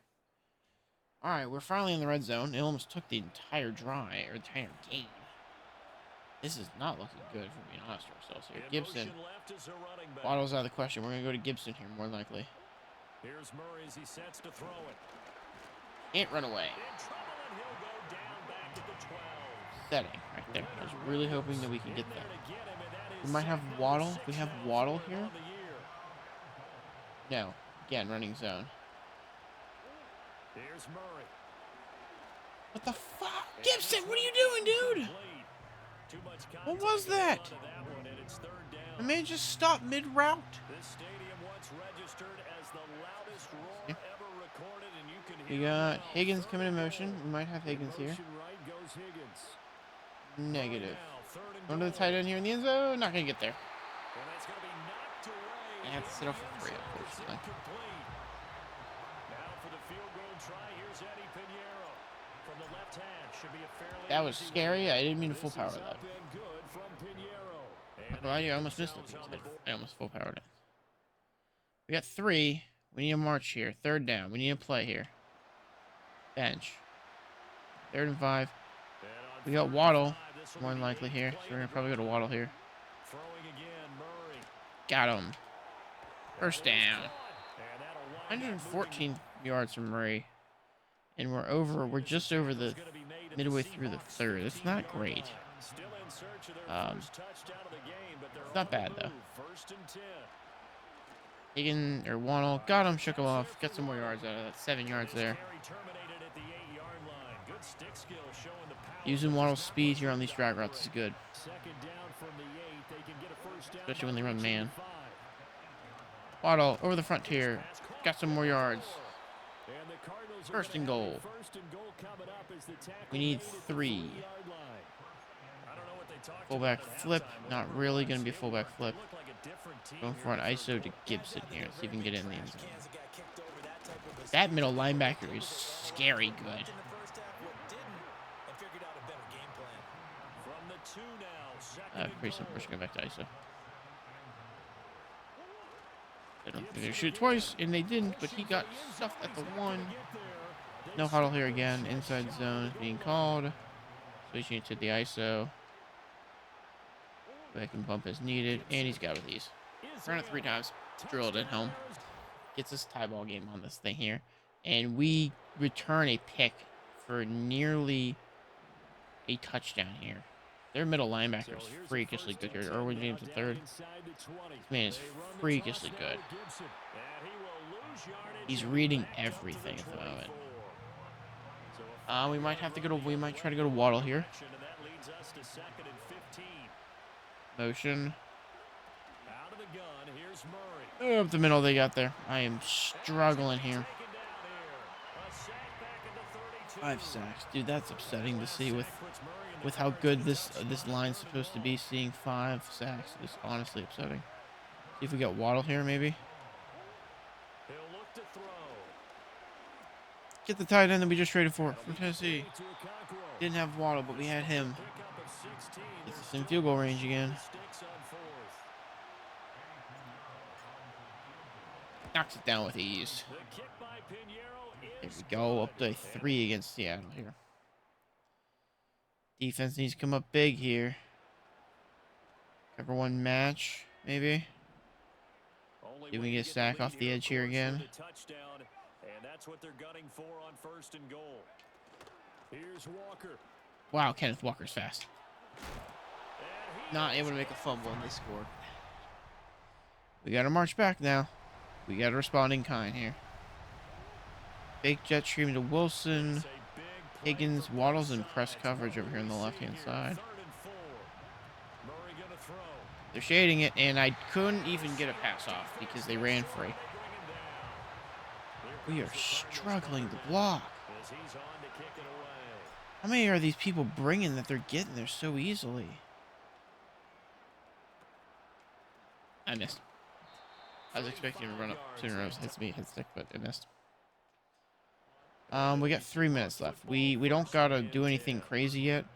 [SPEAKER 1] All right, we're finally in the red zone. It almost took the entire entire game. This is not looking good, if we're being honest with ourselves here.
[SPEAKER 5] In
[SPEAKER 1] Gibson.
[SPEAKER 5] motion left is a running back.
[SPEAKER 1] Waddle's out of the question. We're going to go to Gibson here, more likely.
[SPEAKER 5] Here's Murray as he sets to throw it.
[SPEAKER 1] Can't run away.
[SPEAKER 5] In trouble, and he'll go down back at the 12.
[SPEAKER 1] Setting right there. I was really hoping that we could get
[SPEAKER 5] In there
[SPEAKER 1] that.
[SPEAKER 5] to get him, and that
[SPEAKER 1] We
[SPEAKER 5] is
[SPEAKER 1] might have
[SPEAKER 5] sack
[SPEAKER 1] Waddle.
[SPEAKER 5] number
[SPEAKER 1] We
[SPEAKER 5] 6
[SPEAKER 1] have
[SPEAKER 5] now
[SPEAKER 1] Waddle
[SPEAKER 5] for him
[SPEAKER 1] here.
[SPEAKER 5] on the year.
[SPEAKER 1] No. Again, running zone.
[SPEAKER 5] Here's Murray.
[SPEAKER 1] What the fuck? Gibson, what are you doing, dude?
[SPEAKER 5] Too much
[SPEAKER 1] What was that?
[SPEAKER 5] contact on that one, and it's 3rd down.
[SPEAKER 1] The man just stopped mid-route.
[SPEAKER 5] This stadium once registered as the loudest roar ever recorded, and you can
[SPEAKER 1] We
[SPEAKER 5] hear it
[SPEAKER 1] got
[SPEAKER 5] now.
[SPEAKER 1] Higgins coming in
[SPEAKER 5] 3rd
[SPEAKER 1] motion.
[SPEAKER 5] down.
[SPEAKER 1] We might have Higgins here.
[SPEAKER 5] Motion right goes Higgins.
[SPEAKER 1] Negative.
[SPEAKER 5] Now, 3rd and
[SPEAKER 1] Going to the
[SPEAKER 5] goal.
[SPEAKER 1] tight end here in the end zone. Not going to get there.
[SPEAKER 5] And that's going to be knocked away.
[SPEAKER 1] I have to sit
[SPEAKER 5] in
[SPEAKER 1] off
[SPEAKER 5] the
[SPEAKER 1] for 3,
[SPEAKER 5] end zone. It's
[SPEAKER 1] unfortunately.
[SPEAKER 5] incomplete. Now for the field goal try, here's Eddie Pinheiro. From the left hand, should be a fairly
[SPEAKER 1] That was
[SPEAKER 5] easy
[SPEAKER 1] scary.
[SPEAKER 5] one.
[SPEAKER 1] I didn't mean to full
[SPEAKER 5] This
[SPEAKER 1] power
[SPEAKER 5] is
[SPEAKER 1] that.
[SPEAKER 5] up and good from Pinheiro.
[SPEAKER 1] Not gonna lie to you, I almost missed it. I almost full powered it. We got 3. We need a march here. 3rd down. We need a play here. Bench. 3rd and 5. We got Waddle, more than likely here. So we're gonna probably go to Waddle here.
[SPEAKER 5] Throwing again, Murray.
[SPEAKER 1] Got him. First down.
[SPEAKER 5] And that'll wind up
[SPEAKER 1] 114 yards from Murray. And we're just over the midway through the 3rd. It's not great.
[SPEAKER 5] Still in search of their first touchdown of the game, but they're
[SPEAKER 1] It's not
[SPEAKER 5] on the
[SPEAKER 1] bad, though.
[SPEAKER 5] move. 1st and 10.
[SPEAKER 1] Higgin or Waddle got him, shook him off, got some more yards out of that. 7 yards there.
[SPEAKER 5] Carry terminated at the 8-yard line. Good stick skill showing the power.
[SPEAKER 1] Using Waddle's speed here on these drag routes is good,
[SPEAKER 5] 2nd down from the 8. They can get a first down.
[SPEAKER 1] especially when they run man.
[SPEAKER 5] 5.
[SPEAKER 1] Waddle over the frontier, got some more yards.
[SPEAKER 5] And the Cardinals are
[SPEAKER 1] 1st and
[SPEAKER 5] gonna have
[SPEAKER 1] goal.
[SPEAKER 5] a 1st and goal coming up as the tackle
[SPEAKER 1] We need
[SPEAKER 5] made at the
[SPEAKER 1] 3.
[SPEAKER 5] 40-yard line. I don't know what they talked
[SPEAKER 1] Fullback
[SPEAKER 5] about at
[SPEAKER 1] flip,
[SPEAKER 5] halftime.
[SPEAKER 1] not
[SPEAKER 5] What
[SPEAKER 1] really
[SPEAKER 5] runs
[SPEAKER 1] going to be a
[SPEAKER 5] they
[SPEAKER 1] fullback
[SPEAKER 5] were.
[SPEAKER 1] flip.
[SPEAKER 5] Looked like a different team
[SPEAKER 1] Going
[SPEAKER 5] here
[SPEAKER 1] for an
[SPEAKER 5] in the
[SPEAKER 1] ISO
[SPEAKER 5] first
[SPEAKER 1] to
[SPEAKER 5] half.
[SPEAKER 1] Gibson here. See if we can get in the end zone.
[SPEAKER 2] Cans that got kicked over that type of a
[SPEAKER 1] That middle linebacker is scary good.
[SPEAKER 2] in the first half, what didn't, and figured out a better game plan.
[SPEAKER 5] From the 2 now. 2nd and
[SPEAKER 1] Pretty simple.
[SPEAKER 5] goal.
[SPEAKER 1] We're just going back to ISO. I don't think they shoot twice, and they didn't, but he got stuffed at the 1. No huddle here again. Inside zone is being called. Switching it to the ISO. Back and bump as needed, and he's got with these. Run it 3 times. Drilled it home. Gets us tie ball game on this thing here. And we return a pick for nearly a touchdown here. Their middle linebacker is freakishly good here. Irwin James III. This man is freakishly good. He's reading everything at the moment. We might have to go to. We might try to go to Waddle here. Motion.
[SPEAKER 5] Out of the gun, here's Murray.
[SPEAKER 1] Up the middle they got there. I am struggling here.
[SPEAKER 5] Taken down here. A sack back at the 32.
[SPEAKER 1] 5 sacks. Dude, that's upsetting to see with how good this line's supposed to be. Seeing 5 sacks is honestly upsetting. See if we get Waddle here, maybe.
[SPEAKER 5] He'll look to throw.
[SPEAKER 1] Get the tight end that we just traded for from Tennessee. Didn't have Waddle, but we had him. It's in field goal range again. Knocks it down with ease. Here we go, up to 3 against Seattle here. Defense needs to come up big here. Cover 1 match, maybe. See if we can get a sack off the edge here again.
[SPEAKER 5] And that's what they're gunning for on 1st and goal. Here's Walker.
[SPEAKER 1] Wow, Kenneth Walker's fast. Not able to make a fumble and they scored. We got to march back now. We got to respond in kind here. Fake jet stream to Wilson. Higgins, Waddles, and press coverage over here on the left-hand side. They're shading it, and I couldn't even get a pass off because they ran free. We are struggling to block. How many are these people bringing that they're getting there so easily? I missed. I was expecting to run up 2 in a row. Hits me, hit stick, but it missed. We got 3 minutes left. We don't gotta do anything crazy yet,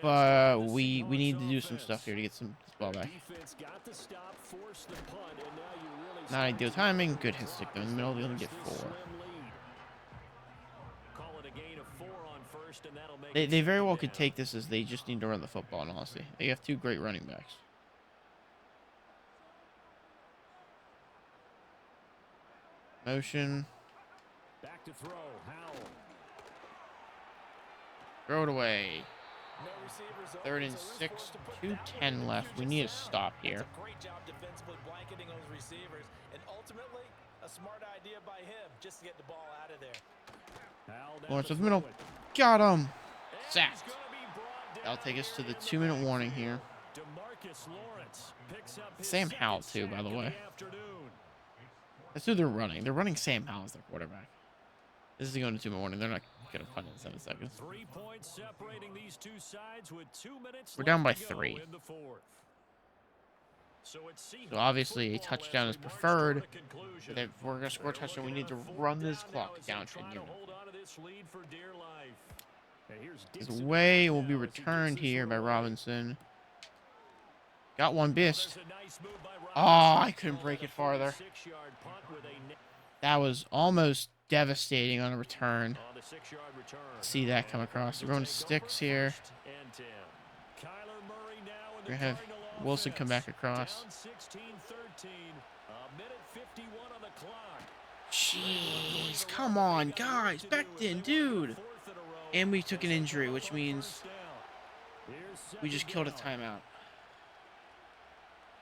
[SPEAKER 1] but we need to do some stuff here to get some ball back. Not ideal timing. Good hit stick though in the middle. We only get 4. They very well could take this as they just need to run the football. And honestly, they have 2 great running backs. Motion.
[SPEAKER 5] Back to throw. Howell.
[SPEAKER 1] Throw it away. 3rd and 6. 2:10 left. We need to stop here.
[SPEAKER 6] Great job defensively blanketing those receivers, and ultimately a smart idea by him just to get the ball out of there.
[SPEAKER 1] Lawrence with the middle. Got him. Sacked. That'll take us to the 2-minute warning here. Sam Howell too, by the way. That's who they're running. They're running Sam Howell as their quarterback. This is going to 2-minute warning. They're not going to punt in 7 seconds.
[SPEAKER 5] 3 points separating these 2 sides with 2 minutes.
[SPEAKER 1] We're down by 3.
[SPEAKER 5] So
[SPEAKER 1] obviously a touchdown is preferred. But if we're going to score a touchdown, we need to run this clock down to a near. His way will be returned here by Robinson. Got one missed. Oh, I couldn't break it farther. That was almost devastating on a return. See that come across. We're going to sticks here. We're going to have Wilson come back across. Jeez, come on, guys. Back in, dude. And we took an injury, which means we just killed a timeout.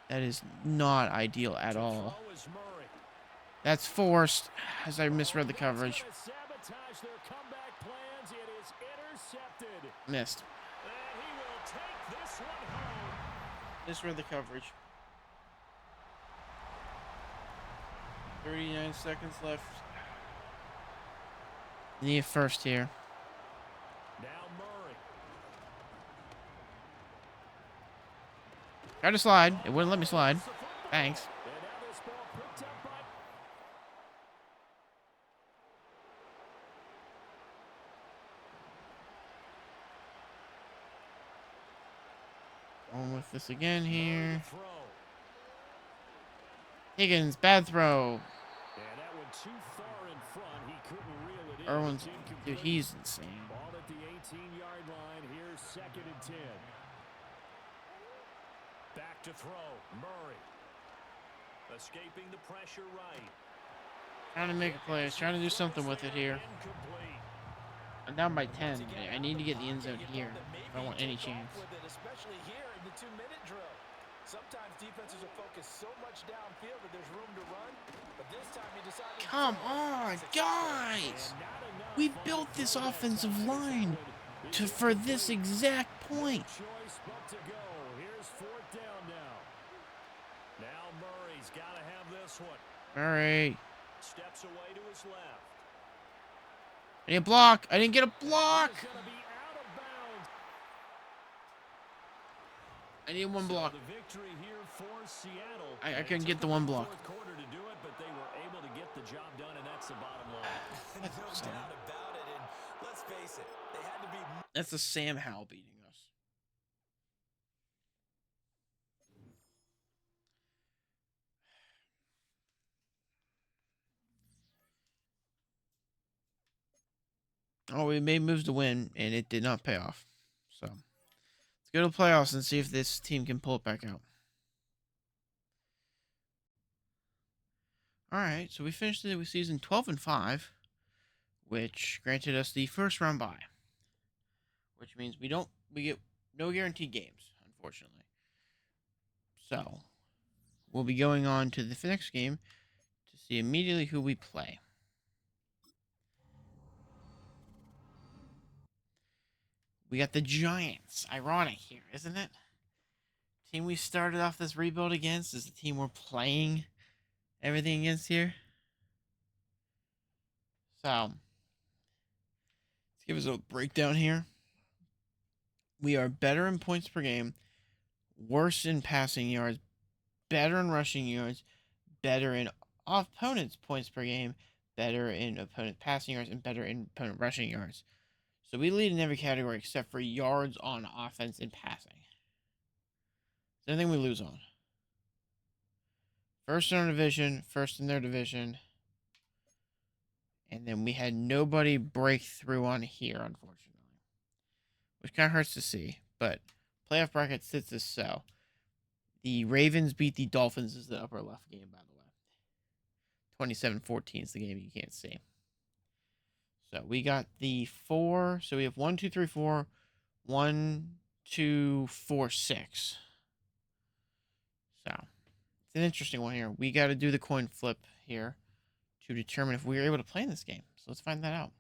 [SPEAKER 1] That is not ideal at all. That's forced, as I misread the coverage. Missed. Misread the coverage. 39 seconds left. Need a first here. Tried to slide. It wouldn't let me slide. Thanks. Going with this again here. Higgins, bad throw. Irwin's, dude, he's insane.
[SPEAKER 5] Ball at the 18-yard line. Here's 2nd and 10. Back to throw. Murray. Escaping the pressure right.
[SPEAKER 1] Trying to make a play. Trying to do something with it here. I'm down by 10. I need to get the end zone here if I want any chance.
[SPEAKER 6] Especially here in the 2-minute drill. Sometimes defenses are focused so much downfield that there's room to run, but this time he decided.
[SPEAKER 1] Come on, guys! We built this offensive line for this exact point. Murray.
[SPEAKER 5] Steps away to his left.
[SPEAKER 1] I need a block. I didn't get a
[SPEAKER 5] He
[SPEAKER 1] block.
[SPEAKER 5] is gonna be out of bounds.
[SPEAKER 1] I need one
[SPEAKER 5] So
[SPEAKER 1] block.
[SPEAKER 5] the victory here for Seattle.
[SPEAKER 1] I
[SPEAKER 5] And it
[SPEAKER 1] couldn't get
[SPEAKER 5] took
[SPEAKER 1] the
[SPEAKER 5] them
[SPEAKER 1] one
[SPEAKER 5] the
[SPEAKER 1] block.
[SPEAKER 5] fourth quarter to do it, but they were able to get the job done, and that's the bottom line.
[SPEAKER 6] No doubt about it. And let's face it, they had to be.
[SPEAKER 1] That's the Sam Howell beating us. Oh, we made moves to win, and it did not pay off. So, let's go to the playoffs and see if this team can pull it back out. All right, so we finished the season 12-5, which granted us the first round bye, which means we get no guaranteed games, unfortunately. So, we'll be going on to the next game to see immediately who we play. We got the Giants. Ironic here, isn't it? Team we started off this rebuild against is the team we're playing everything against here. So, let's give us a breakdown here. We are better in points per game, worse in passing yards, better in rushing yards, better in opponents' points per game, better in opponent passing yards, and better in opponent rushing yards. So we lead in every category except for yards on offense and passing. It's anything we lose on. First in our division, first in their division. And then we had nobody break through on here, unfortunately. Which kind of hurts to see. But playoff bracket sits as so. The Ravens beat the Dolphins is the upper left game, by the way. 27-14 is the game you can't see. So we got the 4. So we have 1, 2, 3, 4. 1, 2, 4, 6. So it's an interesting one here. We got to do the coin flip here to determine if we are able to play in this game. So let's find that out.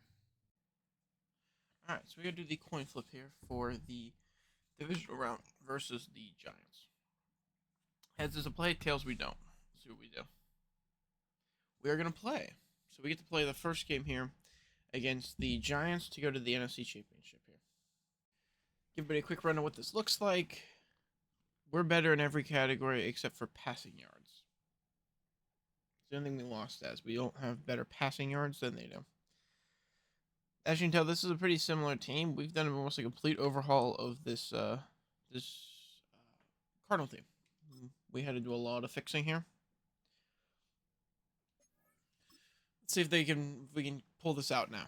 [SPEAKER 1] All right, so we got to do the coin flip here for the divisional round versus the Giants. Heads is a play, tails we don't. Let's see what we do. We are going to play. So we get to play the first game here against the Giants to go to the NFC Championship here. Give everybody a quick run of what this looks like. We're better in every category except for passing yards. It's the only thing we lost as. We don't have better passing yards than they do. As you can tell, this is a pretty similar team. We've done almost a complete overhaul of this Cardinal team. We had to do a lot of fixing here. Let's see if we can pull this out now.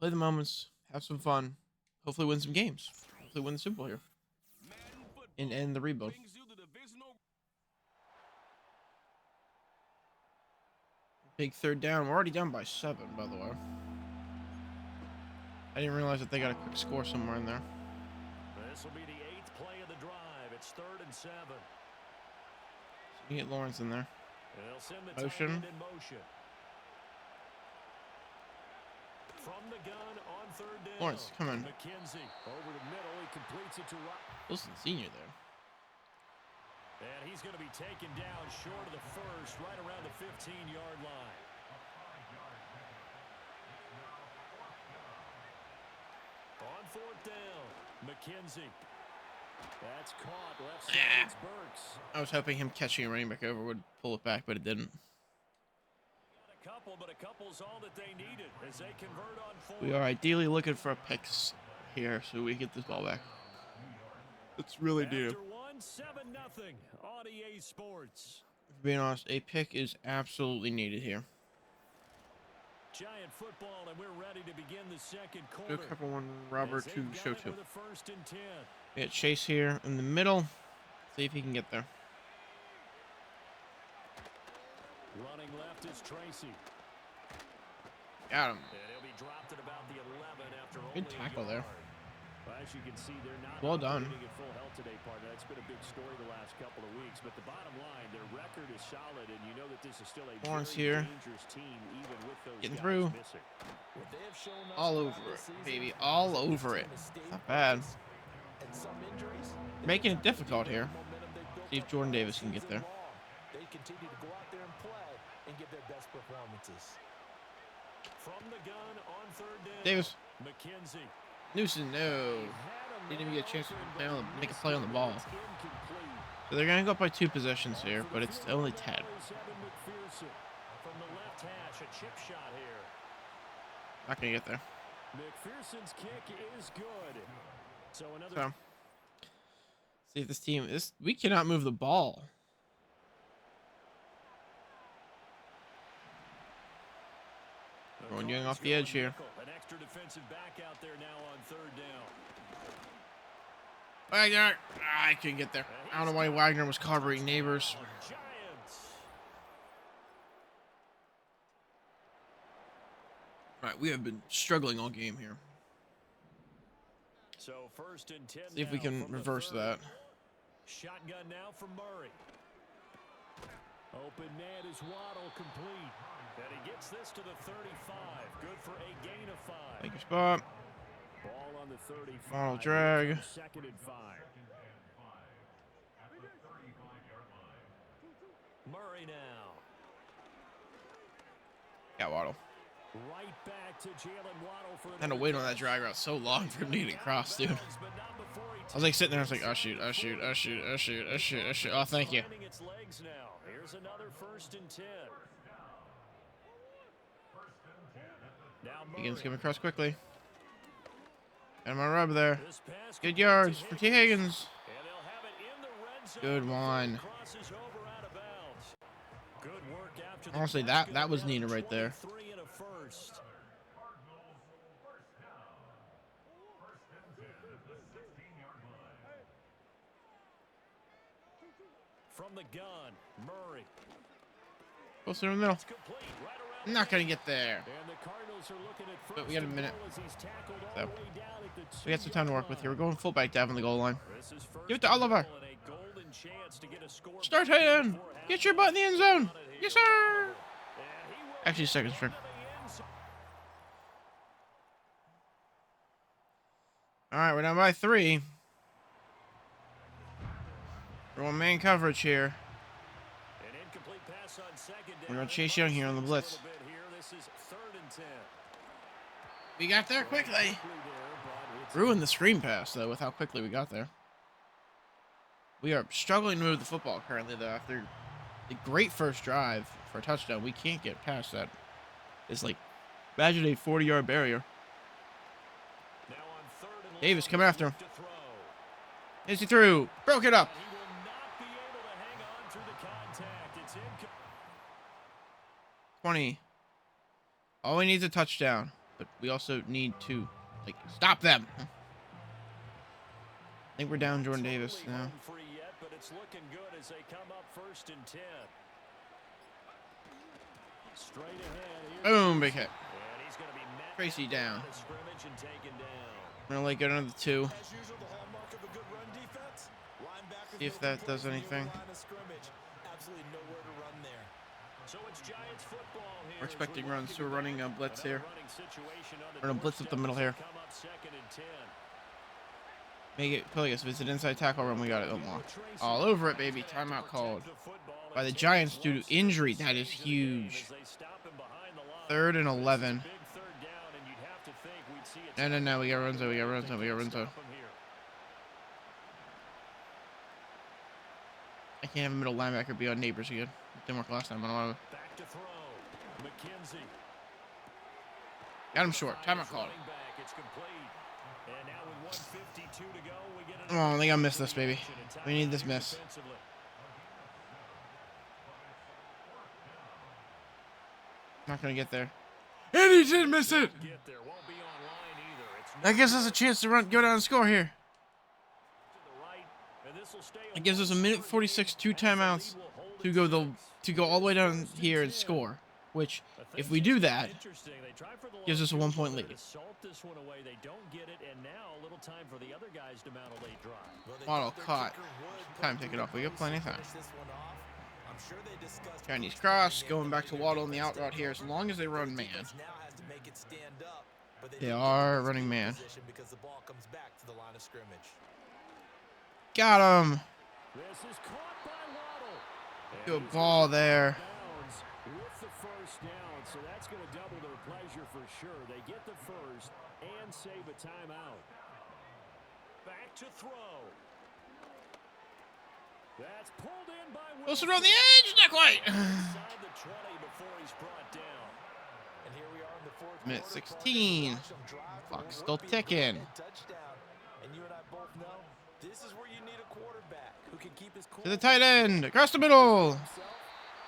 [SPEAKER 1] Play the moments, have some fun, hopefully win some games. Hopefully win the Super Bowl here. And end the rebuild. Big third down. We're already down by 7, by the way. I didn't realize that they got a quick score somewhere in there.
[SPEAKER 5] This will be the 8th play of the drive. It's 3rd and 7.
[SPEAKER 1] So you get Lawrence in there.
[SPEAKER 5] They'll send the
[SPEAKER 1] Motion.
[SPEAKER 5] tight end in motion. From the gun on 3rd down.
[SPEAKER 1] Lawrence, come on.
[SPEAKER 5] McKenzie over the middle. He completes it to
[SPEAKER 1] Wilson Sr. there.
[SPEAKER 5] And he's going to be taken down short of the first, right around the 15-yard line. On 4th down, McKenzie. That's caught left side. It's Burks.
[SPEAKER 1] I was hoping him catching a running back over would pull it back, but it didn't.
[SPEAKER 5] Got a couple, but a couple's all that they needed as they convert on 4th.
[SPEAKER 1] We are ideally looking for a picks here so we get this ball back. It's really due.
[SPEAKER 5] After 7-0 on EA Sports.
[SPEAKER 1] Being honest, a pick is absolutely needed here.
[SPEAKER 5] Giant football, and we're ready to begin the second
[SPEAKER 1] Do
[SPEAKER 5] quarter.
[SPEAKER 1] a couple one Robert
[SPEAKER 5] As
[SPEAKER 1] to
[SPEAKER 5] they've got
[SPEAKER 1] show
[SPEAKER 5] it
[SPEAKER 1] to.
[SPEAKER 5] with a 1st and 10.
[SPEAKER 1] We got Chase here in the middle. See if he can get there.
[SPEAKER 5] Running left is Tracy.
[SPEAKER 1] Got him.
[SPEAKER 5] And he'll be dropped at about the 11 after
[SPEAKER 1] Good
[SPEAKER 5] only
[SPEAKER 1] tackle
[SPEAKER 5] a
[SPEAKER 1] there.
[SPEAKER 5] yard. Well, as you can see, they're not
[SPEAKER 1] Well done.
[SPEAKER 5] operating at full health today, partner. That's been a big story the last couple of weeks. But the bottom line, their record is solid, and you know that this is still a
[SPEAKER 1] Lawrence
[SPEAKER 5] very
[SPEAKER 1] here.
[SPEAKER 5] dangerous team, even with those
[SPEAKER 1] Getting
[SPEAKER 5] guys
[SPEAKER 1] through.
[SPEAKER 5] missing.
[SPEAKER 6] What they have shown us
[SPEAKER 1] All
[SPEAKER 6] throughout
[SPEAKER 1] over
[SPEAKER 6] this
[SPEAKER 1] it,
[SPEAKER 6] season,
[SPEAKER 1] baby. All
[SPEAKER 6] this
[SPEAKER 1] over it.
[SPEAKER 6] team has stayed
[SPEAKER 1] Not bad.
[SPEAKER 6] focused, and some injuries, they
[SPEAKER 1] Making it
[SPEAKER 6] continue to
[SPEAKER 1] difficult
[SPEAKER 6] build
[SPEAKER 1] here.
[SPEAKER 6] momentum they built
[SPEAKER 1] See if
[SPEAKER 6] up
[SPEAKER 1] Jordan
[SPEAKER 6] all
[SPEAKER 1] Davis can get
[SPEAKER 6] season
[SPEAKER 1] there.
[SPEAKER 6] long. They continue to go out there and play, performances.
[SPEAKER 5] From the gun on third down.
[SPEAKER 1] Davis.
[SPEAKER 5] McKenzie.
[SPEAKER 1] Newsom, no.
[SPEAKER 5] Had
[SPEAKER 1] Didn't even get a chance to
[SPEAKER 5] open, but
[SPEAKER 1] make a
[SPEAKER 5] missed
[SPEAKER 1] play on
[SPEAKER 5] it.
[SPEAKER 1] the ball.
[SPEAKER 5] It's incomplete.
[SPEAKER 1] So they're going to go up by 2 possessions
[SPEAKER 5] On
[SPEAKER 1] here,
[SPEAKER 5] for
[SPEAKER 1] but
[SPEAKER 5] the
[SPEAKER 1] it's
[SPEAKER 5] field
[SPEAKER 1] only
[SPEAKER 5] goal
[SPEAKER 1] 10.
[SPEAKER 5] now is Evan McPherson. From the left hash, a chip shot here.
[SPEAKER 1] Not going to get there.
[SPEAKER 5] McPherson's kick is good. So another.
[SPEAKER 1] So, see if this team we cannot move the ball. Going young off the edge here.
[SPEAKER 5] An extra defensive back out there now on third down.
[SPEAKER 1] Wagner, I couldn't get there. I don't know why Wagner was covering Neighbors.
[SPEAKER 5] Giants.
[SPEAKER 1] All right, we have been struggling all game here.
[SPEAKER 5] So first and 10.
[SPEAKER 1] See if we can reverse that.
[SPEAKER 5] Shotgun now from Murray. Open man is Waddle complete. And he gets this to the 35. Good for a gain of 5.
[SPEAKER 1] Take your spot.
[SPEAKER 5] Ball on the 35.
[SPEAKER 1] Waddle drag.
[SPEAKER 5] Second and 5. Murray now.
[SPEAKER 1] Yeah, Waddle.
[SPEAKER 5] Right back to Jalen Waddle for
[SPEAKER 1] I had to wait on that drag route so long for him to get it across, dude. I was like sitting there, I was like, oh shoot, oh shoot, oh shoot, oh shoot, oh shoot, oh shoot. Oh, thank you.
[SPEAKER 5] Its legs now. Here's another first and 10. Now
[SPEAKER 1] Higgins coming across quickly. Got him on rub there.
[SPEAKER 5] This pass
[SPEAKER 1] Good
[SPEAKER 5] complete
[SPEAKER 1] yards
[SPEAKER 5] to
[SPEAKER 1] for T. Higgins.
[SPEAKER 5] And they'll have it in the red zone.
[SPEAKER 1] Good one.
[SPEAKER 5] Crosses over out of bounds. Good work after the
[SPEAKER 1] Honestly,
[SPEAKER 5] pass.
[SPEAKER 1] that was
[SPEAKER 5] Good
[SPEAKER 1] needed right there.
[SPEAKER 5] 23 and a first. From the gun, Murray.
[SPEAKER 1] Closer in the middle.
[SPEAKER 5] It's complete right around
[SPEAKER 1] I'm not going to get there.
[SPEAKER 5] And the Cardinals are looking at
[SPEAKER 1] But we got a
[SPEAKER 5] first and
[SPEAKER 1] minute.
[SPEAKER 5] goal as he's tackled all
[SPEAKER 1] So,
[SPEAKER 5] the way down at the
[SPEAKER 1] we got some time to work with here. We're going fullback down on the goal line.
[SPEAKER 5] This is first
[SPEAKER 1] Give it to
[SPEAKER 5] and
[SPEAKER 1] Oliver.
[SPEAKER 5] goal and a golden chance to get a score
[SPEAKER 1] Start
[SPEAKER 5] back
[SPEAKER 1] hitting.
[SPEAKER 5] before
[SPEAKER 1] Get your butt in the end zone. Yes, sir.
[SPEAKER 5] And he will
[SPEAKER 1] Actually, second string.
[SPEAKER 5] into the end zone.
[SPEAKER 1] All right, we're down by 3. We're on man coverage here.
[SPEAKER 5] An incomplete pass on second down.
[SPEAKER 1] We're going to chase Young here on the blitz.
[SPEAKER 5] A little bit here. This is third and 10.
[SPEAKER 1] We got there quickly.
[SPEAKER 5] Quickly there, but it's
[SPEAKER 1] Ruined the screen pass, though, with how quickly we got there. We are struggling to move the football currently, though. After the great first drive for a touchdown, we can't get past that. It's like, imagine a 40-yard barrier.
[SPEAKER 5] now on third and
[SPEAKER 1] Davis,
[SPEAKER 5] long,
[SPEAKER 1] come after him.
[SPEAKER 5] to throw.
[SPEAKER 1] Is he through? Broke it up.
[SPEAKER 5] He will not be able to hang on through the contact. It's incomplete.
[SPEAKER 1] 20. All we need is a touchdown, but we also need to, like, stop them. I think we're down Jordan Davis
[SPEAKER 5] Totally
[SPEAKER 1] now.
[SPEAKER 5] home free yet, but it's looking good as they come up first and 10. Straight ahead. Here's
[SPEAKER 1] Boom, big hit.
[SPEAKER 5] and he's going to be met
[SPEAKER 1] Tracy
[SPEAKER 5] at the
[SPEAKER 1] down.
[SPEAKER 5] line of scrimmage and taken down.
[SPEAKER 1] I'm gonna like go another 2.
[SPEAKER 6] As usual, the hallmark of a good run defense. Linebackers
[SPEAKER 1] See if
[SPEAKER 6] making
[SPEAKER 1] that does
[SPEAKER 6] plays near the
[SPEAKER 1] anything.
[SPEAKER 6] line of scrimmage. Absolutely nowhere to run there.
[SPEAKER 5] So it's Giants football here.
[SPEAKER 1] We're
[SPEAKER 5] as
[SPEAKER 1] expecting
[SPEAKER 5] we
[SPEAKER 1] runs,
[SPEAKER 5] look
[SPEAKER 1] so we're
[SPEAKER 5] at
[SPEAKER 1] running a blitz
[SPEAKER 5] another
[SPEAKER 1] here.
[SPEAKER 5] running situation on the
[SPEAKER 1] We're gonna blitz up the
[SPEAKER 5] doorstep
[SPEAKER 1] middle
[SPEAKER 5] as they
[SPEAKER 1] here.
[SPEAKER 5] come up second and 10.
[SPEAKER 1] Make it Pilius. If it's an inside tackle run, we got it unlocked. All over it, baby. Timeout called by the Giants due to injury. That is huge. 3rd and 11. No. We got Renzo. We got Renzo. I can't have a middle linebacker be on Neighbors again. It didn't work last time. I don't want to.
[SPEAKER 5] Back to throw. McKenzie.
[SPEAKER 1] Got him short. Timeout called.
[SPEAKER 5] Running back, it's complete. And now with 1:52 to go, we get
[SPEAKER 1] Come on, I think I missed this, baby. We need this miss.
[SPEAKER 5] defensively.
[SPEAKER 1] Not gonna get there. And he did miss it.
[SPEAKER 5] Get there. Won't be online either. It's
[SPEAKER 1] That gives us a chance to go down and score here.
[SPEAKER 5] to the right, and this will stay
[SPEAKER 1] It gives us a minute 46, 2 timeouts to go all the way down here and score. Which, if we do that, gives us a 1-point lead.
[SPEAKER 5] Assault this one away. They don't get it, and now a little time for the other guys to mount a late drive.
[SPEAKER 6] Well, they
[SPEAKER 1] Waddle
[SPEAKER 6] thought their
[SPEAKER 1] caught.
[SPEAKER 6] kicker would,
[SPEAKER 1] Time
[SPEAKER 6] but
[SPEAKER 1] to take
[SPEAKER 6] due
[SPEAKER 1] it off. We got
[SPEAKER 6] to
[SPEAKER 1] plenty of time.
[SPEAKER 6] finish this one off. I'm sure they discussed
[SPEAKER 1] Chinese
[SPEAKER 6] what
[SPEAKER 1] cross,
[SPEAKER 6] they
[SPEAKER 1] going back to
[SPEAKER 6] did
[SPEAKER 1] Waddle on the
[SPEAKER 6] against
[SPEAKER 1] out route here, as long as they run man.
[SPEAKER 6] defense now has to make it stand up, but
[SPEAKER 1] They
[SPEAKER 6] didn't
[SPEAKER 1] are
[SPEAKER 6] get the
[SPEAKER 1] running
[SPEAKER 6] field
[SPEAKER 1] man.
[SPEAKER 6] position because the ball comes back to the line of scrimmage.
[SPEAKER 1] Got him.
[SPEAKER 5] This is caught by Waddle. And
[SPEAKER 1] Good
[SPEAKER 5] he's
[SPEAKER 1] ball
[SPEAKER 5] gonna
[SPEAKER 1] there.
[SPEAKER 5] bounds with the first down, so that's going to double their pleasure for sure. They get the first and save a timeout. Back to throw. That's pulled in by
[SPEAKER 1] Wilson
[SPEAKER 5] Wilson.
[SPEAKER 1] around the edge, not quite.
[SPEAKER 5] Inside the 20 before he's brought down.
[SPEAKER 6] And here we are in the fourth
[SPEAKER 1] Minute
[SPEAKER 6] quarter.
[SPEAKER 1] 16.
[SPEAKER 6] Watch them drive for
[SPEAKER 1] Clock's
[SPEAKER 6] what
[SPEAKER 1] still
[SPEAKER 6] would be a
[SPEAKER 1] ticking.
[SPEAKER 6] go-ahead touchdown. And you and I both know this is where you need a quarterback who can keep his cool.
[SPEAKER 1] To the tight end, across the middle.
[SPEAKER 6] Himself,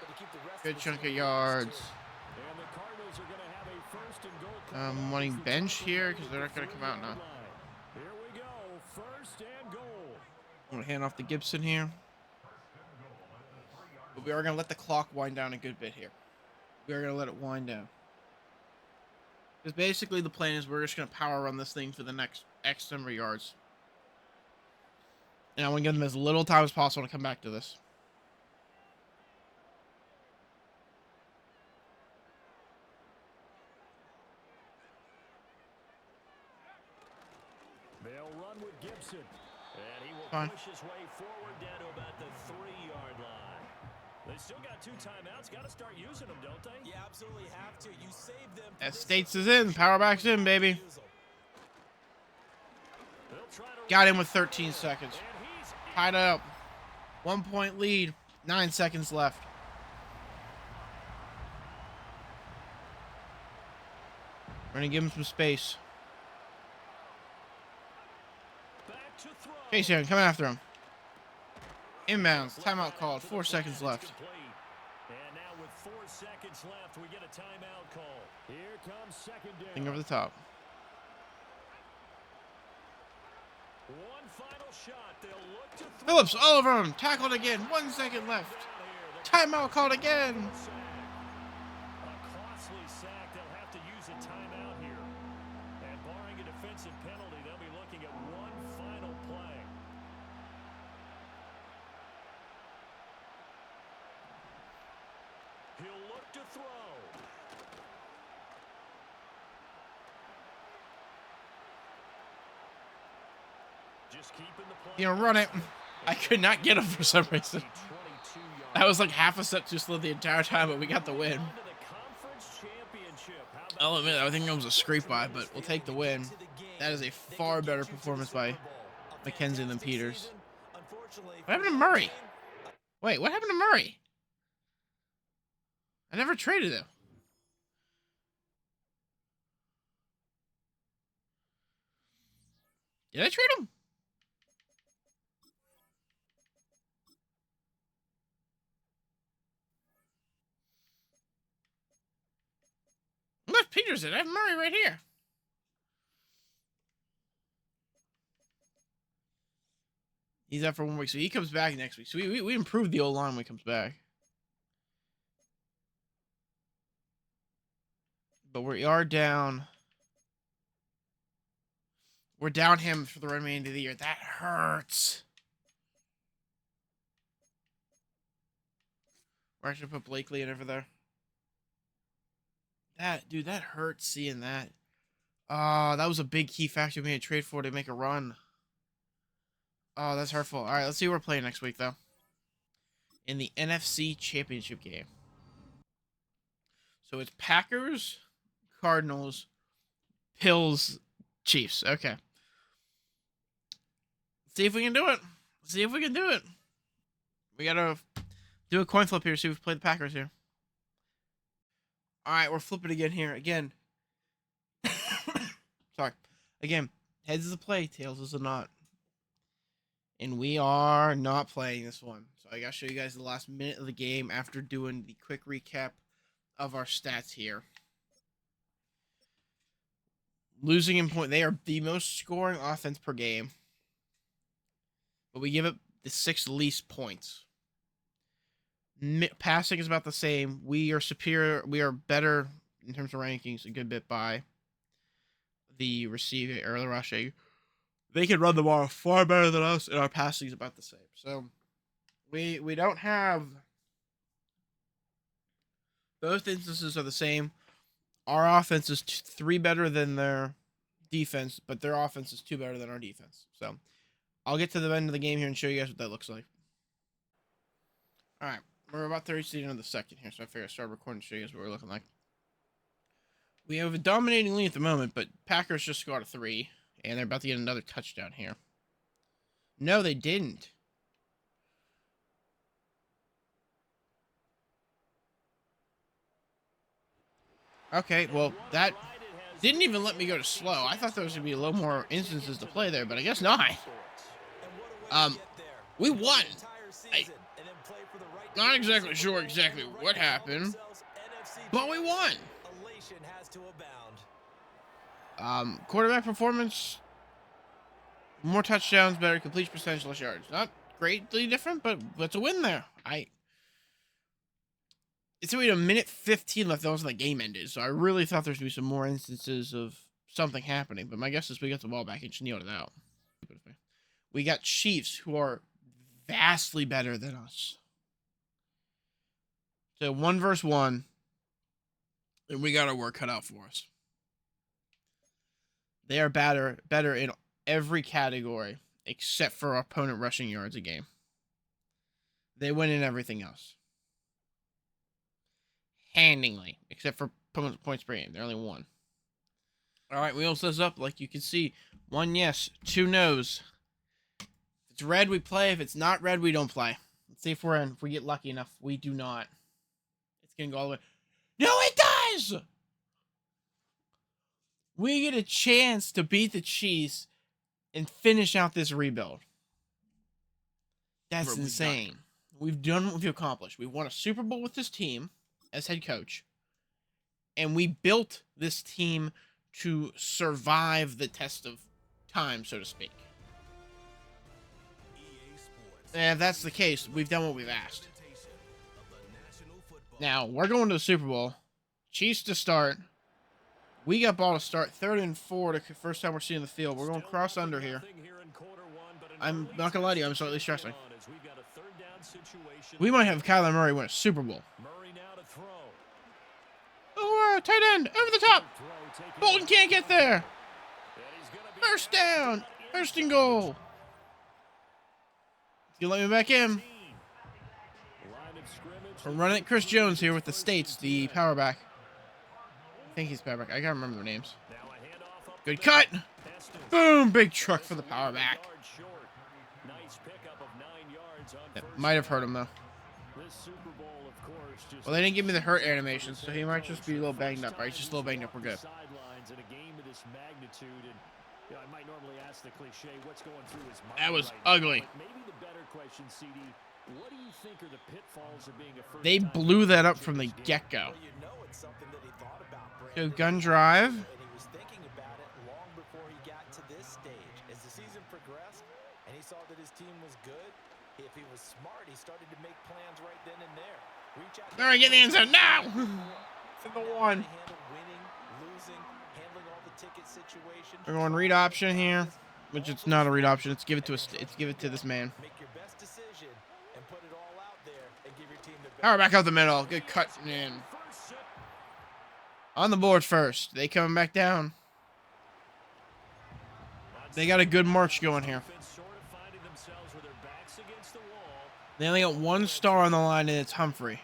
[SPEAKER 6] but to keep the rest
[SPEAKER 1] Good
[SPEAKER 6] of the
[SPEAKER 1] chunk of
[SPEAKER 6] team
[SPEAKER 1] yards.
[SPEAKER 5] And the Cardinals are going to have a first and goal.
[SPEAKER 1] I'm wanting bench here because they're not going to come out now.
[SPEAKER 5] Here we go, first and goal.
[SPEAKER 1] I'm going to hand off to Gibson here. But we are going to let the clock wind down a good bit here. We are going to let it wind down. Because basically the plan is we're just going to power run this thing for the next X number of yards. And I want to give them as little time as possible to come back to this.
[SPEAKER 5] They'll run with Gibson. And he will
[SPEAKER 1] Fine.
[SPEAKER 5] push his way forward down to about the 3-yard line. They still got 2 timeouts. Got to start using them, don't they?
[SPEAKER 6] You absolutely have to. You save them.
[SPEAKER 1] As States is in, power back's in, baby. Got him with 13 seconds. Tied up. 1 point lead. 9 seconds left. We're going to give him some space. Chase Young coming after him. Inbounds. Timeout called. 4 seconds left.
[SPEAKER 5] And now with 4 seconds left, we get a timeout call. Here comes second down.
[SPEAKER 1] Thing over the top.
[SPEAKER 5] One final shot. They'll look to throw.
[SPEAKER 1] Phillips all over him. Tackled again. 1 second left. Timeout called again.
[SPEAKER 5] A costly sack. They'll have to use a timeout here. And barring a defensive penalty, they'll be looking at one final play. He'll look to throw. Just keeping the play.
[SPEAKER 1] You know, run it. I could not get him for some reason. I was like half a step too slow the entire time, but we got the win. I'll admit, I think it was a scrape by, but we'll take the win. That is a far better performance by McKenzie than Peters. What happened to Murray? Wait, what happened to Murray? I never traded him. Did I trade him? Look, Peters did. I have Murray right here. He's out for 1 week, so he comes back next week. So we improved the O-line when he comes back. But we are down. We're down him for the remainder of the year. That hurts. We're actually put Blakely in over there. Dude, that hurts seeing that. That was a big key factor we made a trade for to make a run. Oh, that's hurtful. All right, let's see who we're playing next week, though. In the NFC Championship game. So it's Packers, Cardinals, Bills, Chiefs. Okay. See if we can do it. See if we can do it. We got to do a coin flip here, see if we play the Packers here. All right, we're flipping again here. Again. Sorry. Again, heads is a play, tails is a not. And we are not playing this one. So I got to show you guys the last minute of the game after doing the quick recap of our stats here. Losing in point. They are the most scoring offense per game. But we give it the 6th least points. Passing is about the same. We are superior. We are better in terms of rankings a good bit by the receiving or the rushing. They can run the ball far better than us, and our passing is about the same. So we don't have. Both instances are the same. Our offense is 3 better than their defense, but their offense is 2 better than our defense. So I'll get to the end of the game here and show you guys what that looks like. All right. We're about 30 into the second here, so I figure I start recording to show you guys what we're looking like. We have a dominating lead at the moment, but Packers just got a 3, and they're about to get another touchdown here. No, they didn't. Okay, well, that didn't even let me go to slow. I thought there was going to be a little more instances to play there, but I guess not. We won. Not exactly sure exactly what happened, but we won. Quarterback performance, more touchdowns, better completion percentage, less yards. Not greatly different, but it's a win there. It's only a minute 15 left. That was when the game ended, so I really thought there's going to be some more instances of something happening. But my guess is we got the ball back and just nailed it out. We got Chiefs, who are vastly better than us. So 1 versus 1, and we got our work cut out for us. They are better in every category except for our opponent rushing yards a game. They win in everything else. Handingly, except for points per game. They're only 1. All right, wheel says up. Like you can see, 1 yes, 2 no's. If it's red, we play. If it's not red, we don't play. Let's see if we're in. If we get lucky enough, we do not. It's going to go all the way. No, it does! We get a chance to beat the Chiefs and finish out this rebuild. That's insane. We've done what we've accomplished. We won a Super Bowl with this team as head coach, and we built this team to survive the test of time, so to speak. And if that's the case, we've done what we've asked. Now, we're going to the Super Bowl. Chiefs to start. We got ball to start. 3rd and 4, the first time we're seeing the field. We're going cross under here. I'm not going to lie to you, I'm slightly stressing. We might have Kyler Murray win a Super Bowl. Oh, tight end, over the top. Bolton can't get there. First down. 1st and goal. You let me back in. We're running Chris Jones here with the States, the power back. I think he's power back. I gotta remember their names. Good cut. Boom, big truck for the power back. That might have hurt him though. Well, they didn't give me the hurt animation, so he might just be a little banged up. Right, he's just a little banged up. We're good. That was ugly. They blew that up from the get-go. So gun drive. All right, get the end zone now. For the 1. We're going read option here, which it's not a read option. It's give it to us. It's give it to this man. All right, back out the middle. Good cut in. On the board first. They coming back down. They got a good march going here. They only got 1 star on the line, and it's Humphrey.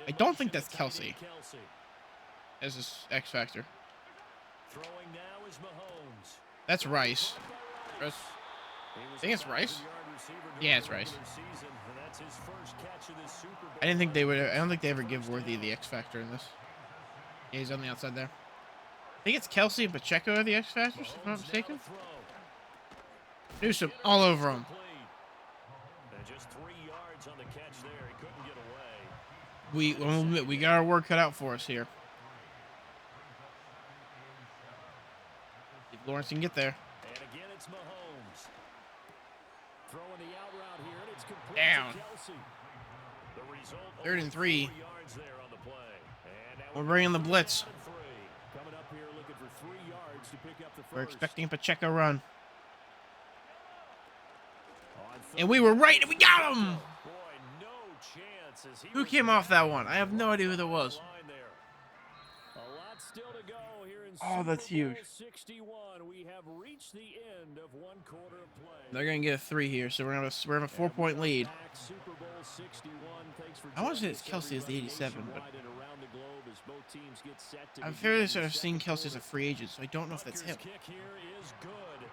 [SPEAKER 1] I don't think that's Kelsey as his X Factor. That's Rice. I think it's Rice. Yeah, it's Rice. I didn't think they would. I don't think they ever give Worthy the X Factor in this. Yeah, he's on the outside there. I think it's Kelsey and Pacheco are the X Factors, if I'm not mistaken. Newsom all over him. We got our work cut out for us here. If Lawrence can get there.
[SPEAKER 5] And again, it's Mahomes. Throwing the out route here, and it's complete
[SPEAKER 1] Down.
[SPEAKER 5] to Kelsey. The result,
[SPEAKER 1] 3rd and 3.
[SPEAKER 5] yards there on the play. And now
[SPEAKER 1] We're bringing the blitz.
[SPEAKER 5] coming up here looking for 3 yards to pick up the first.
[SPEAKER 1] We're expecting a Pacheco run.
[SPEAKER 5] On
[SPEAKER 1] And we were right, and we got him!
[SPEAKER 5] Boy, no chance as he
[SPEAKER 1] Who
[SPEAKER 5] was
[SPEAKER 1] came off that one? I have no idea who that was.
[SPEAKER 5] line there. A lot still to go here in
[SPEAKER 1] Oh, that's
[SPEAKER 5] Super Bowl
[SPEAKER 1] huge.
[SPEAKER 5] 61, we have reached the end of one quarter of play.
[SPEAKER 1] They're gonna get a 3 here, so we're gonna have a 4-point lead.
[SPEAKER 5] Super Bowl 61. Thanks for
[SPEAKER 1] I want to say
[SPEAKER 5] joining
[SPEAKER 1] it's
[SPEAKER 5] us,
[SPEAKER 1] Kelsey as the
[SPEAKER 5] everybody,
[SPEAKER 1] 87, but
[SPEAKER 5] nationwide and around the globe as both teams get set to
[SPEAKER 1] I'm
[SPEAKER 5] begin
[SPEAKER 1] fairly
[SPEAKER 5] the
[SPEAKER 1] certain I've seen
[SPEAKER 5] second
[SPEAKER 1] Kelsey as a
[SPEAKER 5] quarter.
[SPEAKER 1] free agent, so I don't know if that's him.
[SPEAKER 5] Kick here is good.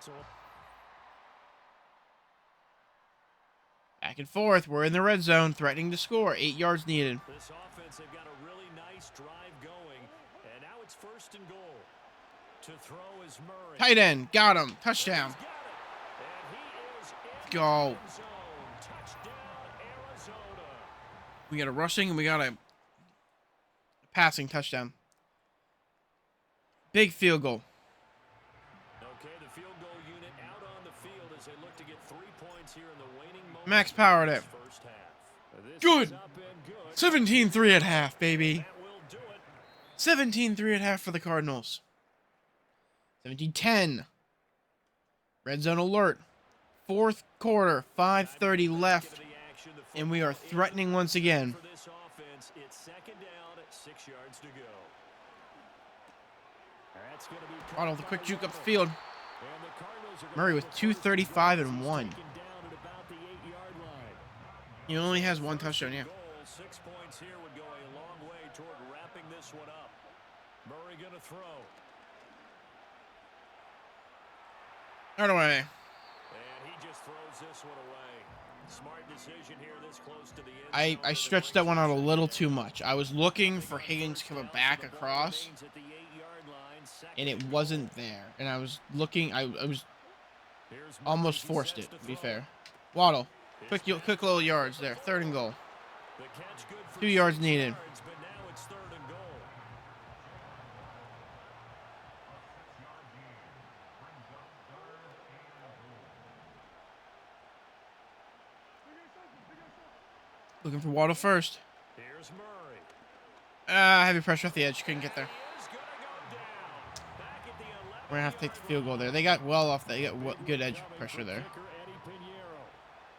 [SPEAKER 5] So
[SPEAKER 1] Back and forth, we're in the red zone, threatening to score. 8 yards needed.
[SPEAKER 5] this offense, they've got a really nice drive going, and now it's 1st and goal. To throw is Murray.
[SPEAKER 1] Tight end, got him. Touchdown.
[SPEAKER 5] He's got it. And he is in
[SPEAKER 1] Go.
[SPEAKER 5] the end zone. Touchdown, Arizona.
[SPEAKER 1] We got a rushing and we got a passing touchdown. Big field goal.
[SPEAKER 5] Okay, the field goal unit out on the field as they look to get 3 points here in the waning moments.
[SPEAKER 1] Max powered it.
[SPEAKER 5] First half. This
[SPEAKER 1] Good.
[SPEAKER 5] is up and good.
[SPEAKER 1] 17-3 at half, baby.
[SPEAKER 5] That will do it.
[SPEAKER 1] 17-3 at half for the Cardinals. 17-10. Red zone alert. 4th quarter, 5:30 left. And we are threatening once again.
[SPEAKER 5] For this offense, it's 2nd down, 6 yards to go. That's going to be
[SPEAKER 1] Waddle with a quick juke up the field.
[SPEAKER 5] And the Cardinals are gonna
[SPEAKER 1] Murray with
[SPEAKER 5] go
[SPEAKER 1] 2:35
[SPEAKER 5] first.
[SPEAKER 1] and
[SPEAKER 5] He's
[SPEAKER 1] 1.
[SPEAKER 5] taken down at about the 8-yard line.
[SPEAKER 1] He only has 1 touchdown, yeah.
[SPEAKER 5] Goal, 6 points here would go a long way toward wrapping this one up. Murray going to throw.
[SPEAKER 1] Right away.
[SPEAKER 5] And he just throws this one away. Smart decision here this close to the end
[SPEAKER 1] I
[SPEAKER 5] zone.
[SPEAKER 1] stretched that one out a little too much. I was looking for Higgins coming back across,
[SPEAKER 5] At the 8-yard line, 2nd
[SPEAKER 1] and it
[SPEAKER 5] and
[SPEAKER 1] wasn't there. And I was looking, I was
[SPEAKER 5] Here's Murray.
[SPEAKER 1] almost
[SPEAKER 5] He
[SPEAKER 1] forced
[SPEAKER 5] sets
[SPEAKER 1] it,
[SPEAKER 5] to
[SPEAKER 1] to be
[SPEAKER 5] throw.
[SPEAKER 1] fair. Waddle. Quick little yards there. 3rd and goal.
[SPEAKER 5] The catch good for
[SPEAKER 1] 2 yards
[SPEAKER 5] 6
[SPEAKER 1] needed.
[SPEAKER 5] yards, but now it's 3rd and goal.
[SPEAKER 1] Looking for Waddle first.
[SPEAKER 5] Here's Murray.
[SPEAKER 1] Heavy pressure off the edge. Couldn't get there.
[SPEAKER 5] He is gonna go down. Back at the 11.
[SPEAKER 1] We're going to have to take the field goal there. They got well off. They got good edge pressure there.
[SPEAKER 5] Kicker Eddie Pinheiro.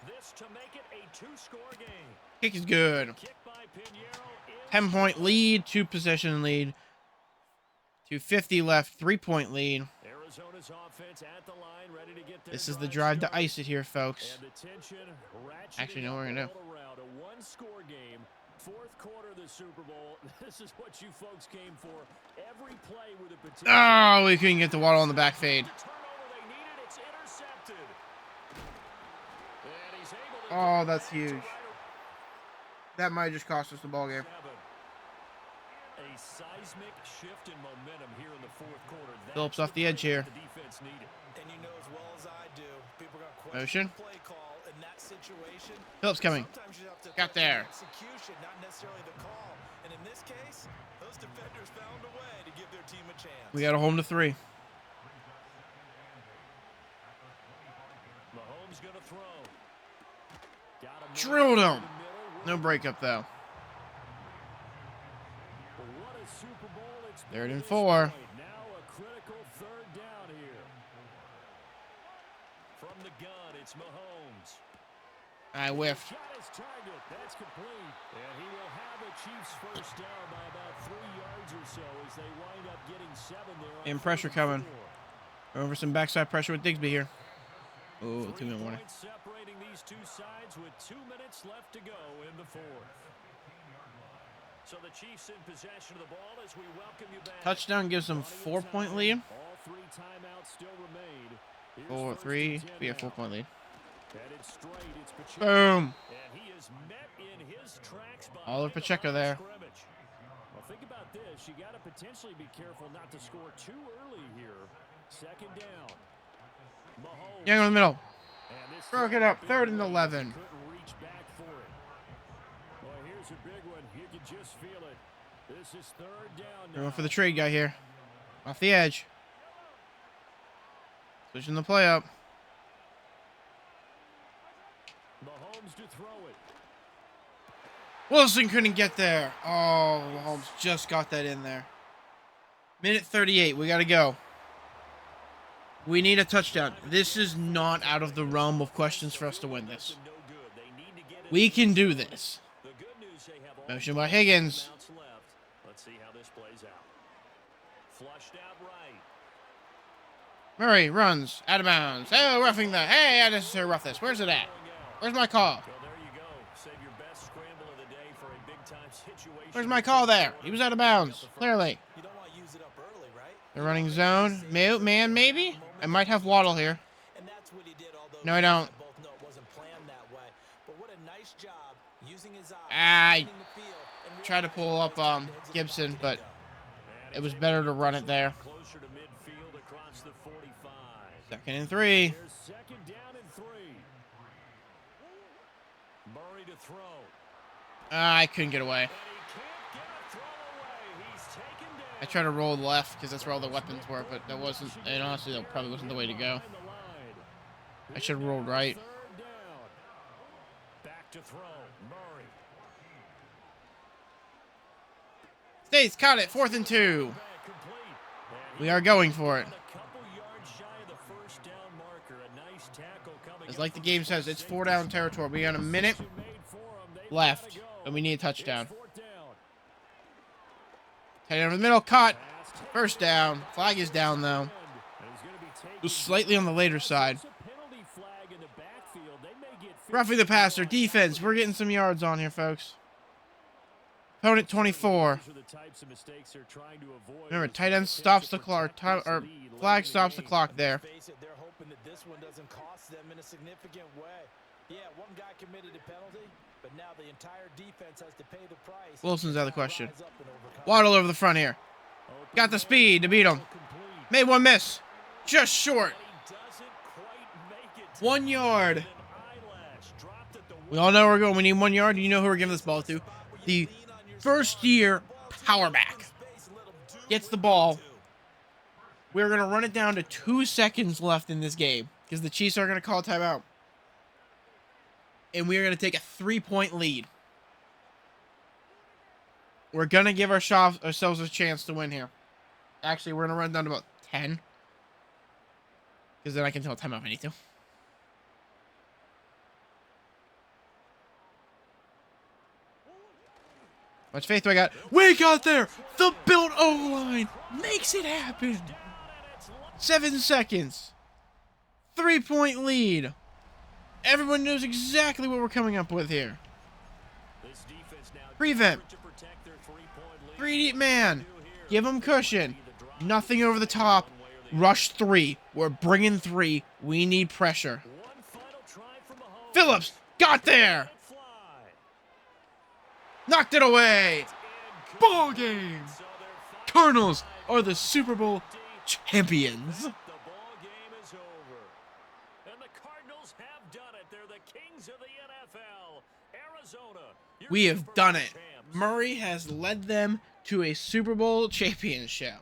[SPEAKER 5] This to make it a 2-score game.
[SPEAKER 1] Kick is good.
[SPEAKER 5] Kick by Pinheiro is
[SPEAKER 1] 10-point lead. 2-possession lead. 2:50 left. 3-point lead.
[SPEAKER 5] Arizona's offense at the line, ready to get their
[SPEAKER 1] This is the drive to
[SPEAKER 5] started.
[SPEAKER 1] ice it here, folks.
[SPEAKER 5] And the tension ratcheting
[SPEAKER 1] Actually, no,
[SPEAKER 5] up
[SPEAKER 1] we're gonna
[SPEAKER 5] all around. A 1-score game, 4th quarter of the Super Bowl. This is what you folks came for. Every play with a potential.
[SPEAKER 1] Oh, we couldn't get the Waddle on the back fade.
[SPEAKER 5] Turnover they needed, it's intercepted. And he's able to
[SPEAKER 1] Oh,
[SPEAKER 5] get
[SPEAKER 1] that's
[SPEAKER 5] back to
[SPEAKER 1] huge.
[SPEAKER 5] right
[SPEAKER 1] That might just cost us the ball game.
[SPEAKER 5] 7. A seismic shift in momentum here in the 4th quarter. That's
[SPEAKER 1] Phillips off the edge
[SPEAKER 5] play
[SPEAKER 1] here.
[SPEAKER 5] that the defense needed.
[SPEAKER 6] And you know as well as I do, people are going to
[SPEAKER 1] Motion.
[SPEAKER 6] question the play call in that situation.
[SPEAKER 1] Phillips coming.
[SPEAKER 6] Sometimes you have to
[SPEAKER 1] Got
[SPEAKER 6] question
[SPEAKER 1] there.
[SPEAKER 6] execution, not necessarily the call. And in this case, those defenders found a way to give their team a chance.
[SPEAKER 1] We got a home to 3.
[SPEAKER 5] Mahomes gonna throw. Got him
[SPEAKER 1] Drilled
[SPEAKER 5] right
[SPEAKER 1] him.
[SPEAKER 5] in the middle.
[SPEAKER 1] No breakup, though.
[SPEAKER 5] What a Super Bowl it's been
[SPEAKER 1] 3rd and
[SPEAKER 5] at this
[SPEAKER 1] 4.
[SPEAKER 5] point. Now a critical 3rd down here. From the gun, it's Mahomes.
[SPEAKER 1] I whiffed.
[SPEAKER 5] Shot his target. That's complete. And he will have a Chiefs first down by about 3 yards or so as they wind up getting 7 there. on
[SPEAKER 1] And pressure
[SPEAKER 5] 3rd
[SPEAKER 1] coming.
[SPEAKER 5] and 4.
[SPEAKER 1] Over some backside pressure with Digsby here. Oh,
[SPEAKER 5] 3
[SPEAKER 1] 2-minute warning.
[SPEAKER 5] points separating these two sides with 2 minutes left to go in the 4th. So the Chiefs in possession of the ball as we welcome you back.
[SPEAKER 1] Touchdown gives them
[SPEAKER 5] Plenty of
[SPEAKER 1] 4-point
[SPEAKER 5] time.
[SPEAKER 1] lead.
[SPEAKER 5] All 3 timeouts still remain. Here's
[SPEAKER 1] 4-3.
[SPEAKER 5] 1st and 10
[SPEAKER 1] Be a
[SPEAKER 5] now.
[SPEAKER 1] 4-point lead.
[SPEAKER 5] Headed straight, it's Pacheco.
[SPEAKER 1] Boom.
[SPEAKER 5] And he is met in his tracks by
[SPEAKER 1] Oliver
[SPEAKER 5] the
[SPEAKER 1] Pacheco
[SPEAKER 5] line of
[SPEAKER 1] there.
[SPEAKER 5] scrimmage. Well, think about this. You got to potentially be careful not to score too early here. 2nd down. Mahomes.
[SPEAKER 1] Young in the middle.
[SPEAKER 5] And this
[SPEAKER 1] Broke it
[SPEAKER 5] throw
[SPEAKER 1] up.
[SPEAKER 5] big
[SPEAKER 1] 3rd and
[SPEAKER 5] lead.
[SPEAKER 1] 11.
[SPEAKER 5] Couldn't reach back for it. Well, here's a big one. You can just feel it. This is 3rd down now.
[SPEAKER 1] Going for the trade guy here. Off the edge. Switching the play up.
[SPEAKER 5] Mahomes to throw it.
[SPEAKER 1] Wilson couldn't get there. Oh, Mahomes just got that in there. Minute 38. We got to go. We need a touchdown. This is not out of the realm of questions for us to win this.
[SPEAKER 5] No good. They need to get it.
[SPEAKER 1] We can do this.
[SPEAKER 5] The good news, they have all
[SPEAKER 1] Motion by Higgins.
[SPEAKER 5] timeouts left. Let's see how this plays out. Flushed out right.
[SPEAKER 1] Murray runs out of bounds. Oh, roughing the. Hey, unnecessary roughness. Where's it at? Where's my call?
[SPEAKER 5] Well, there you go. Save your best scramble of the day for a big-time situation.
[SPEAKER 1] Where's my call there? He was out of bounds. Clearly.
[SPEAKER 6] You don't want to use it up early, right?
[SPEAKER 1] They're running zone. Man, maybe? I might have Waddle here.
[SPEAKER 6] And that's what he did, although
[SPEAKER 1] No, I don't.
[SPEAKER 6] both know it wasn't planned that way. But what a nice job using his eyes.
[SPEAKER 1] I tried to pull up Gibson, but it was better to run it there.
[SPEAKER 5] Closer to midfield across the 45.
[SPEAKER 1] 2nd and 3.
[SPEAKER 5] Here's 2nd down and 3. Murray to throw.
[SPEAKER 1] I couldn't get away.
[SPEAKER 5] And he can't get a throw away. He's taken down.
[SPEAKER 1] I tried to roll left because that's where all the weapons were, but that wasn't, and honestly, that probably wasn't the way to go. I should have rolled right.
[SPEAKER 5] 3rd down. Back to throw. Murray.
[SPEAKER 1] States caught it. 4th and 2.
[SPEAKER 5] Back complete. And
[SPEAKER 1] We are going for it.
[SPEAKER 5] a couple yards shy of the 1st down marker. A nice tackle coming
[SPEAKER 1] It's
[SPEAKER 5] up
[SPEAKER 1] like the
[SPEAKER 5] from
[SPEAKER 1] game says, it's 4 down territory. We got a minute
[SPEAKER 5] you made for 'em. They've
[SPEAKER 1] left,
[SPEAKER 5] gotta go.
[SPEAKER 1] and we need a touchdown.
[SPEAKER 5] It's 4th down.
[SPEAKER 1] Tight end over the middle, caught.
[SPEAKER 5] Pass taken.
[SPEAKER 1] 1st down. Flag is down, though.
[SPEAKER 5] And he's gonna be taken
[SPEAKER 1] It was slightly on the later side.
[SPEAKER 5] It's a penalty flag in the backfield. They may get
[SPEAKER 1] Roughing the passer. Defense. We're getting some yards on here, folks. Opponent 24.
[SPEAKER 5] These are the types of mistakes they're trying to avoid.
[SPEAKER 1] Remember, tight end stops the clock, or flag stops the clock there.
[SPEAKER 6] Face it, they're hoping that this one doesn't cost them in a significant way. Yeah, one guy committed a penalty, but now the entire defense has to pay the price.
[SPEAKER 1] Wilson's out of the question.
[SPEAKER 6] Rise up and overcome.
[SPEAKER 1] Waddle over the front here. Got the speed to beat him. Made one miss. Just short.
[SPEAKER 5] He doesn't quite make it.
[SPEAKER 1] 1 yard.
[SPEAKER 5] An eyelash dropped at the
[SPEAKER 1] We all know we're going. We need 1 yard. You know who we're giving this ball to. The first-year power back gets the ball. We're going to run it down to 2 seconds left in this game because the Chiefs are going to call timeout. And we are going to take a 3-point lead. We're going to give ourselves a chance to win here. Actually, we're going to run down to about 10. Because then I can tell timeout if I need to. Much faith do I got? We got there! The built O-line makes it happen! 7 seconds. 3-point lead. Everyone knows exactly what we're coming up with here.
[SPEAKER 5] This defense now
[SPEAKER 1] Prevent.
[SPEAKER 5] to protect their 3-point lead.
[SPEAKER 1] 3 deep man. Give them cushion. Nothing over the top. Rush 3. We're bringing 3. We need pressure.
[SPEAKER 5] One final try from Mahomes.
[SPEAKER 1] Phillips got there.
[SPEAKER 5] Fly.
[SPEAKER 1] Knocked it away. Ball game.
[SPEAKER 5] So they're
[SPEAKER 1] Cardinals are the Super Bowl champions.
[SPEAKER 5] the ball game is over. And the Cardinals have done it. They're the kings of the NFL. Arizona. your
[SPEAKER 1] We have
[SPEAKER 5] Super
[SPEAKER 1] done
[SPEAKER 5] Bowl
[SPEAKER 1] it.
[SPEAKER 5] champs.
[SPEAKER 1] Murray has led them to a Super Bowl championship.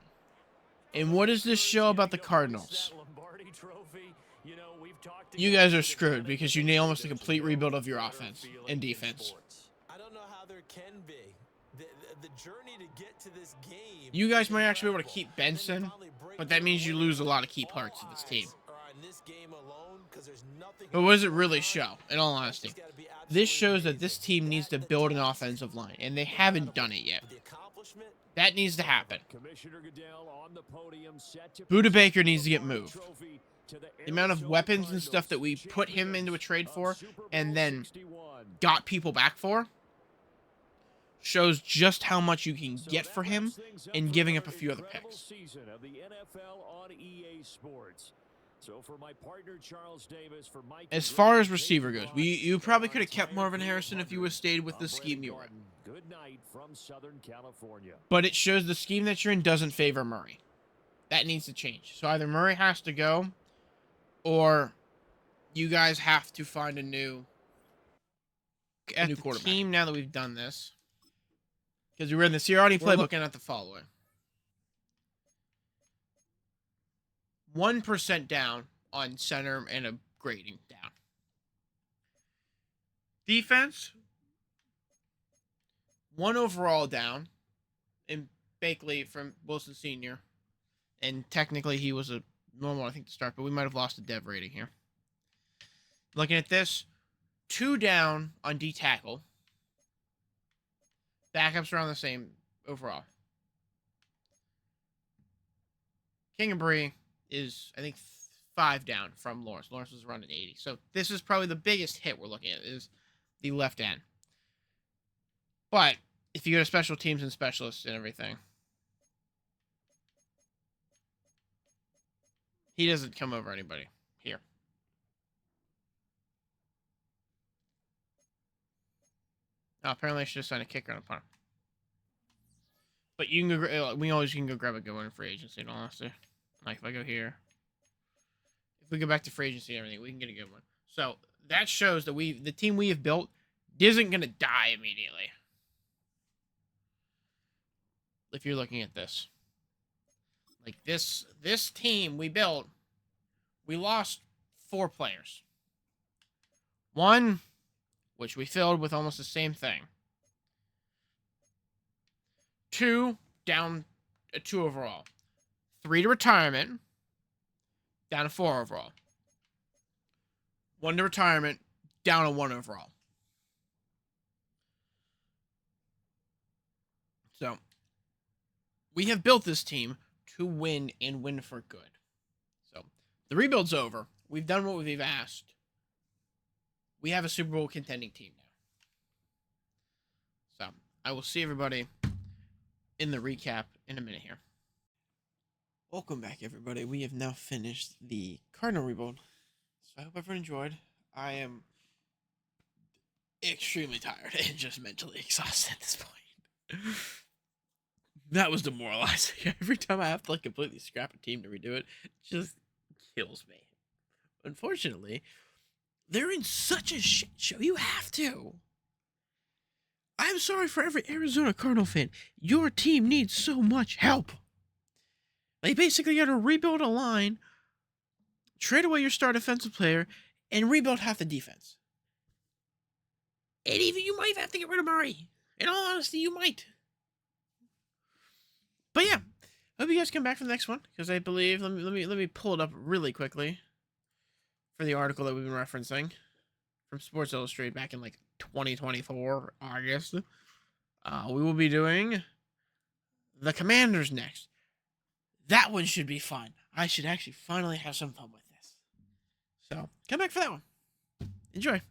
[SPEAKER 1] And what does this show about the Cardinals?
[SPEAKER 5] That Lombardi trophy, you know, we've talked
[SPEAKER 1] You guys are screwed because you need almost a complete rebuild of your offense and defense.
[SPEAKER 6] I don't know how there can be. The journey to get to this game.
[SPEAKER 1] You guys might actually be able to keep Benson, but that means you lose a lot of key parts of this team. But what does it really show, in all honesty? This shows that this team needs to build an offensive line, and they haven't done it yet. That needs to happen.
[SPEAKER 5] Commissioner Goodell on the podium, set to
[SPEAKER 1] Buda
[SPEAKER 5] present
[SPEAKER 1] Baker
[SPEAKER 5] the
[SPEAKER 1] needs to get
[SPEAKER 5] Lombardi
[SPEAKER 1] moved.
[SPEAKER 5] Trophy to
[SPEAKER 1] The amount of
[SPEAKER 5] Arizona
[SPEAKER 1] weapons and stuff that we
[SPEAKER 5] Cardinals,
[SPEAKER 1] put him into a trade for
[SPEAKER 5] Super Bowl
[SPEAKER 1] and then
[SPEAKER 5] 61.
[SPEAKER 1] got people back for shows just how much you can
[SPEAKER 5] So
[SPEAKER 1] get
[SPEAKER 5] that
[SPEAKER 1] for him
[SPEAKER 5] wraps things up
[SPEAKER 1] and
[SPEAKER 5] for
[SPEAKER 1] giving up a
[SPEAKER 5] another
[SPEAKER 1] few other
[SPEAKER 5] incredible
[SPEAKER 1] picks.
[SPEAKER 5] season of the NFL on EA Sports. So for my partner Charles Davis, for Mike
[SPEAKER 1] As
[SPEAKER 5] and
[SPEAKER 1] far
[SPEAKER 5] Rick,
[SPEAKER 1] as receiver
[SPEAKER 5] Nathan
[SPEAKER 1] goes,
[SPEAKER 5] Ross,
[SPEAKER 1] you probably could have
[SPEAKER 5] our
[SPEAKER 1] kept
[SPEAKER 5] entire
[SPEAKER 1] Marvin
[SPEAKER 5] team
[SPEAKER 1] Harrison if you would have stayed with the
[SPEAKER 5] I'm
[SPEAKER 1] scheme
[SPEAKER 5] Brandon
[SPEAKER 1] you were in.
[SPEAKER 5] Gordon. Good night from Southern California.
[SPEAKER 1] But it shows the scheme that you're in doesn't favor Murray. That needs to change. So either Murray has to go, or you guys have to find a new quarterback. Team now that we've done this, because we were in the Sirianni playbook and at the following. 1% down on center and a grading down. Defense, 1 overall down. And Bakley from Wilson Sr. And technically he was a normal, I think, to start, but we might have lost a dev rating here. Looking at this, 2 down on D tackle. Backups around the same overall. King and Bree is, I think, 5 down from Lawrence. Lawrence was running 80. So this is probably the biggest hit we're looking at is the left end. But if you go to special teams and specialists and everything, he doesn't come over anybody here. Oh, apparently I should have signed a kicker on a punter. But you can go, we always can go grab a good one in free agency, in all honesty. Like if I go here, if we go back to free agency and everything, we can get a good one. So that shows that the team we have built isn't going to die immediately. If you're looking at this, like this team we built, we lost 4 players. 1, which we filled with almost the same thing. 2, down a 2 overall. 3 to retirement, down to 4 overall. 1 to retirement, down to 1 overall. So, we have built this team to win and win for good. So, the rebuild's over. We've done what we've asked. We have a Super Bowl contending team now. So, I will see everybody in the recap in a minute here. Welcome back, everybody. We have now finished the Cardinal rebuild. So, I hope everyone enjoyed. I am extremely tired and just mentally exhausted at this point. That was demoralizing. Every time I have to completely scrap a team to redo it, it just kills me. Unfortunately, they're in such a shit show. You have to. I'm sorry for every Arizona Cardinal fan. Your team needs so much help. They basically got to rebuild a line, trade away your star defensive player, and rebuild half the defense. And even you might have to get rid of Murray. In all honesty, you might. But yeah, hope you guys come back for the next one, because I believe, let me pull it up really quickly for the article that we've been referencing from Sports Illustrated back in 2024 August. We will be doing the Commanders next. That one should be fun. I should actually finally have some fun with this. So come back for that one. Enjoy.